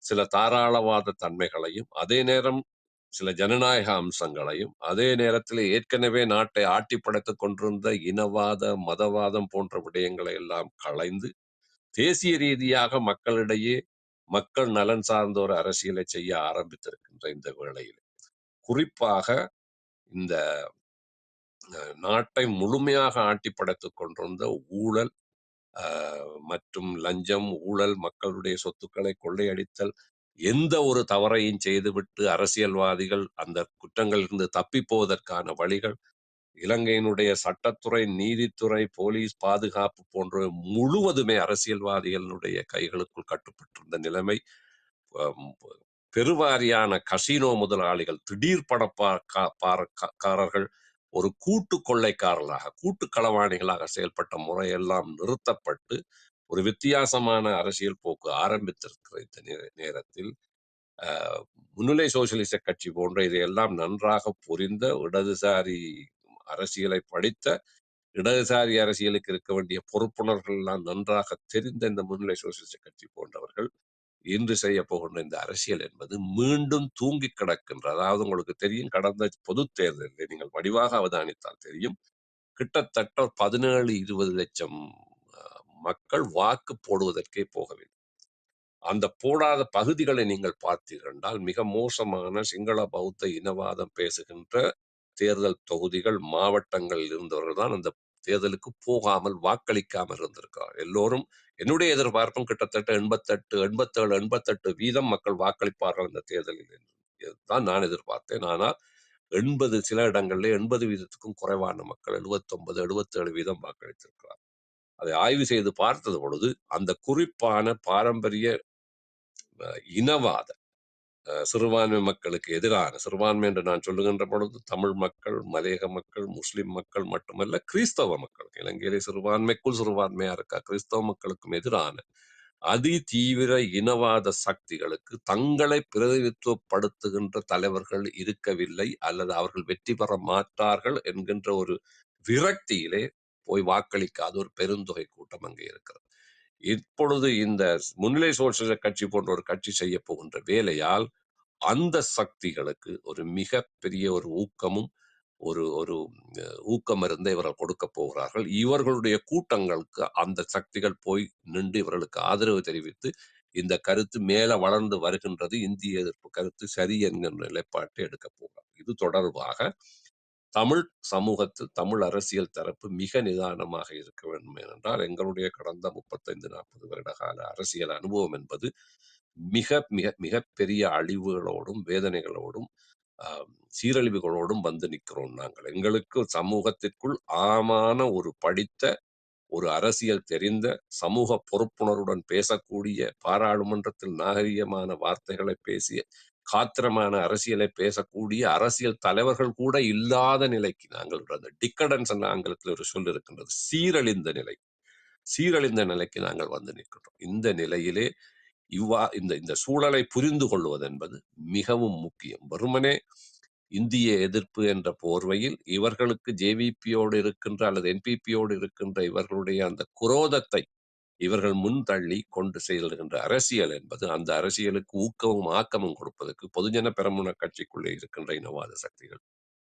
சில தாராளவாத தன்மைகளையும், அதே நேரம் சில ஜனநாயக அம்சங்களையும், அதே நேரத்தில் ஏற்கனவே நாட்டை ஆட்டி படைத்துக் கொண்டிருந்த இனவாத, மதவாதம் போன்ற விடயங்களை எல்லாம் களைந்து தேசிய ரீதியாக மக்களிடையே மக்கள் நலன் சார்ந்த ஒரு அரசியலை செய்ய ஆரம்பித்திருக்கின்ற இந்த வேளையில், குறிப்பாக இந்த நாட்டை முழுமையாக ஆட்டி படைத்துக் கொண்டிருந்த ஊழல் மற்றும் லஞ்சம், ஊழல், மக்களுடைய சொத்துக்களை கொள்ளையடித்தல், எந்த ஒரு தவறையும் செய்துவிட்டு அரசியல்வாதிகள் அந்த குற்றங்களில் இருந்து தப்பி போவதற்கான வழிகள், இலங்கையினுடைய சட்டத்துறை, நீதித்துறை, போலீஸ் பாதுகாப்பு போன்ற முழுவதுமே அரசியல்வாதிகளுடைய கைகளுக்குள் கட்டுப்பட்டிருந்த நிலைமை, பெருவாரியான கசினோ முதலாளிகள், திடீர் பணக்காரர்கள் ஒரு கூட்டு கொள்ளைக்காரர்களாக, கூட்டு களவாணிகளாக செயல்பட்ட முறையெல்லாம் நிறுத்தப்பட்டு ஒரு வித்தியாசமான அரசியல் போக்கு ஆரம்பித்திருக்கிற இந்த நேரத்தில் முன்னிலை சோசியலிச கட்சி போன்ற இதையெல்லாம் நன்றாக புரிந்த இடதுசாரி அரசியலை படித்த, இடதுசாரி அரசியலுக்கு இருக்க வேண்டிய பொறுப்புணர்கள் எல்லாம் நன்றாக தெரிந்த இந்த முன்னிலை சோசியலிச கட்சி போன்றவர்கள் இன்று செய்ய போகின்ற இந்த அரசியல் என்பது மீண்டும் தூங்கி கிடக்கின்ற, அதாவது உங்களுக்கு தெரியும், கடந்த பொது தேர்தலில் நீங்கள் வடிவாக அவதானித்தால் தெரியும், கிட்டத்தட்ட 17-20 லட்சம் மக்கள் வாக்கு போடுவதற்கே போகவில்லை. அந்த போடாத பகுதிகளை நீங்கள் பார்த்தீர்கள் என்றால் மிக மோசமான சிங்கள பௌத்த இனவாதம் பேசுகின்ற தேர்தல் தொகுதிகள், மாவட்டங்களில் இருந்தவர்கள் தான் அந்த தேர்தலுக்கு போகாமல் வாக்களிக்காமல் இருந்திருக்கிறார். எல்லோரும் என்னுடைய எதிர்பார்ப்பும் கிட்டத்தட்ட 87 வீதம் மக்கள் வாக்களிப்பார்கள் இந்த தேர்தலில் தான் நான் எதிர்பார்த்தேன். ஆனால் 80 சில இடங்களில் 80 வீதத்துக்கும் குறைவான மக்கள் 79-77 வீதம் வாக்களித்திருக்கிறார். அதை ஆய்வு செய்து பார்த்தது பொழுது அந்த குறிப்பான பாரம்பரிய இனவாத சிறுபான்மை மக்களுக்கு எதிரான, சிறுபான்மை என்று நான் சொல்லுகின்ற பொழுது தமிழ் மக்கள், மலையக மக்கள், முஸ்லிம் மக்கள் மட்டுமல்ல, கிறிஸ்தவ மக்களுக்கு, இலங்கையிலே சிறுபான்மைக்குள் சிறுபான்மையா இருக்கா, கிறிஸ்தவ மக்களுக்கும் எதிரான அதி தீவிர இனவாத சக்திகளுக்கு தங்களை பிரதிநிதித்துவப்படுத்துகின்ற தலைவர்கள் இருக்கவில்லை அல்லது அவர்கள் வெற்றி பெற மாட்டார்கள் என்கின்ற ஒரு விரக்தியிலே போய் வாக்களிக்காத ஒரு பெருந்தொகை கூட்டம் அங்கே இருக்கிறது. இப்பொழுது இந்த முன்னிலை சோசியலிச கட்சி போன்ற ஒரு கட்சி செய்ய போகின்ற வேலையால் அந்த சக்திகளுக்கு ஒரு மிக பெரிய ஒரு ஊக்கமும் ஒரு ஒரு ஊக்கமருந்தை இவர்கள் கொடுக்க போகிறார்கள். இவர்களுடைய கூட்டங்களுக்கு அந்த சக்திகள் போய் நின்று இவர்களுக்கு ஆதரவு தெரிவித்து இந்த கருத்து மேல வளர்ந்து வருகின்றது, இந்திய எதிர்ப்பு கருத்து சரி என்கின்ற நிலைப்பாட்டை எடுக்க போகிறார். இது தொடர்பாக தமிழ் சமூகத்தில் தமிழ் அரசியல் தரப்பு மிக நிதானமாக இருக்க வேண்டும். ஏனென்றால் எங்களுடைய கடந்த 35-40 வருட கால அரசியல் அனுபவம் என்பது மிக மிக மிக பெரிய அழிவுகளோடும் வேதனைகளோடும் சீரழிவுகளோடும் வந்து நிற்கிறோம். நாங்கள் எங்களுக்கு சமூகத்திற்குள் ஆழமான ஒரு படித்த ஒரு அரசியல் தெரிந்த சமூக பொறுப்புணர்வுடன் பேசக்கூடிய, பாராளுமன்றத்தில் நாகரிகமான வார்த்தைகளை பேசிய, காத்திரமான அரசியலை பேசக்கூடிய அரசியல் தலைவர்கள் கூட இல்லாத நிலைக்கு நாங்கள் டிக்கடன்ஸ் என்ற ஆங்கிலத்தில் ஒரு சொல் இருக்கின்றது, சீரழிந்த நிலைக்கு நாங்கள் வந்து நிற்கின்றோம். இந்த நிலையிலே இந்த சூழலை புரிந்து கொள்வது என்பது மிகவும் முக்கியம். வெறுமனே இந்திய எதிர்ப்பு என்ற போர்வையில் இவர்களுக்கு ஜேவிபியோடு இருக்கின்ற அல்லது என்பிபியோடு இருக்கின்ற இவர்களுடைய அந்த குரோதத்தை இவர்கள் முன்தள்ளி கொண்டு செல்கின்ற அரசியல் என்பது, அந்த அரசியலுக்கு ஊக்கமும் ஆக்கமும் கொடுப்பதற்கு பொதுஜன பெரமுன கட்சிக்குள்ளே இருக்கின்ற இனவாத சக்திகள்,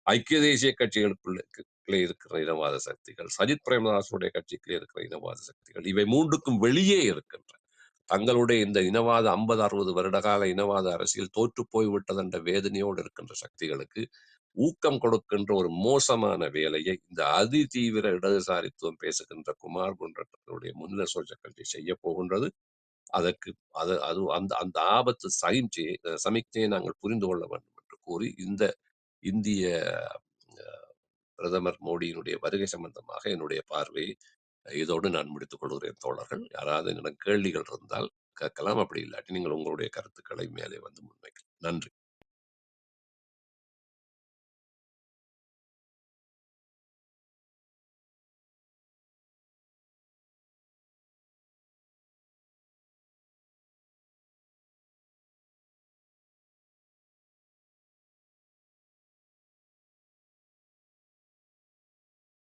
ஐக்கிய தேசிய கட்சிகளுக்குள்ளே இருக்கிற இனவாத சக்திகள், சஜித் பிரேமதாசுடைய கட்சிக்குள்ளே இருக்கிற இனவாத சக்திகள், இவை மூன்றுக்கும் வெளியே இருக்கின்ற தங்களுடைய இந்த இனவாத 50-60 வருடகால இனவாத அரசியல் தோற்று போய்விட்டது என்ற வேதனையோடு இருக்கின்ற சக்திகளுக்கு ஊக்கம் கொடுக்கின்ற ஒரு மோசமான வேலையை இந்த அதி தீவிர இடதுசாரித்துவம் பேசுகின்ற குமார் குன்றத்தினுடைய முன்னிலை சோழ கட்சி செய்ய போகின்றது. அதற்கு அந்த அந்த ஆபத்து சமிக்ஞையை நாங்கள் புரிந்து கொள்ள வேண்டும் என்று கூறி இந்த இந்திய பிரதமர் மோடியினுடைய வருகை சம்பந்தமாக என்னுடைய பார்வையை இதோடு நான் முடித்துக் கொள்கிறேன். தோழர்கள் யாராவது என்னிடம் கேள்விகள் இருந்தால் கேட்கலாம், அப்படி இல்லாட்டி நீங்கள் உங்களுடைய கருத்துக்களை மேலே வந்து முன்வைக்கலாம். நன்றி.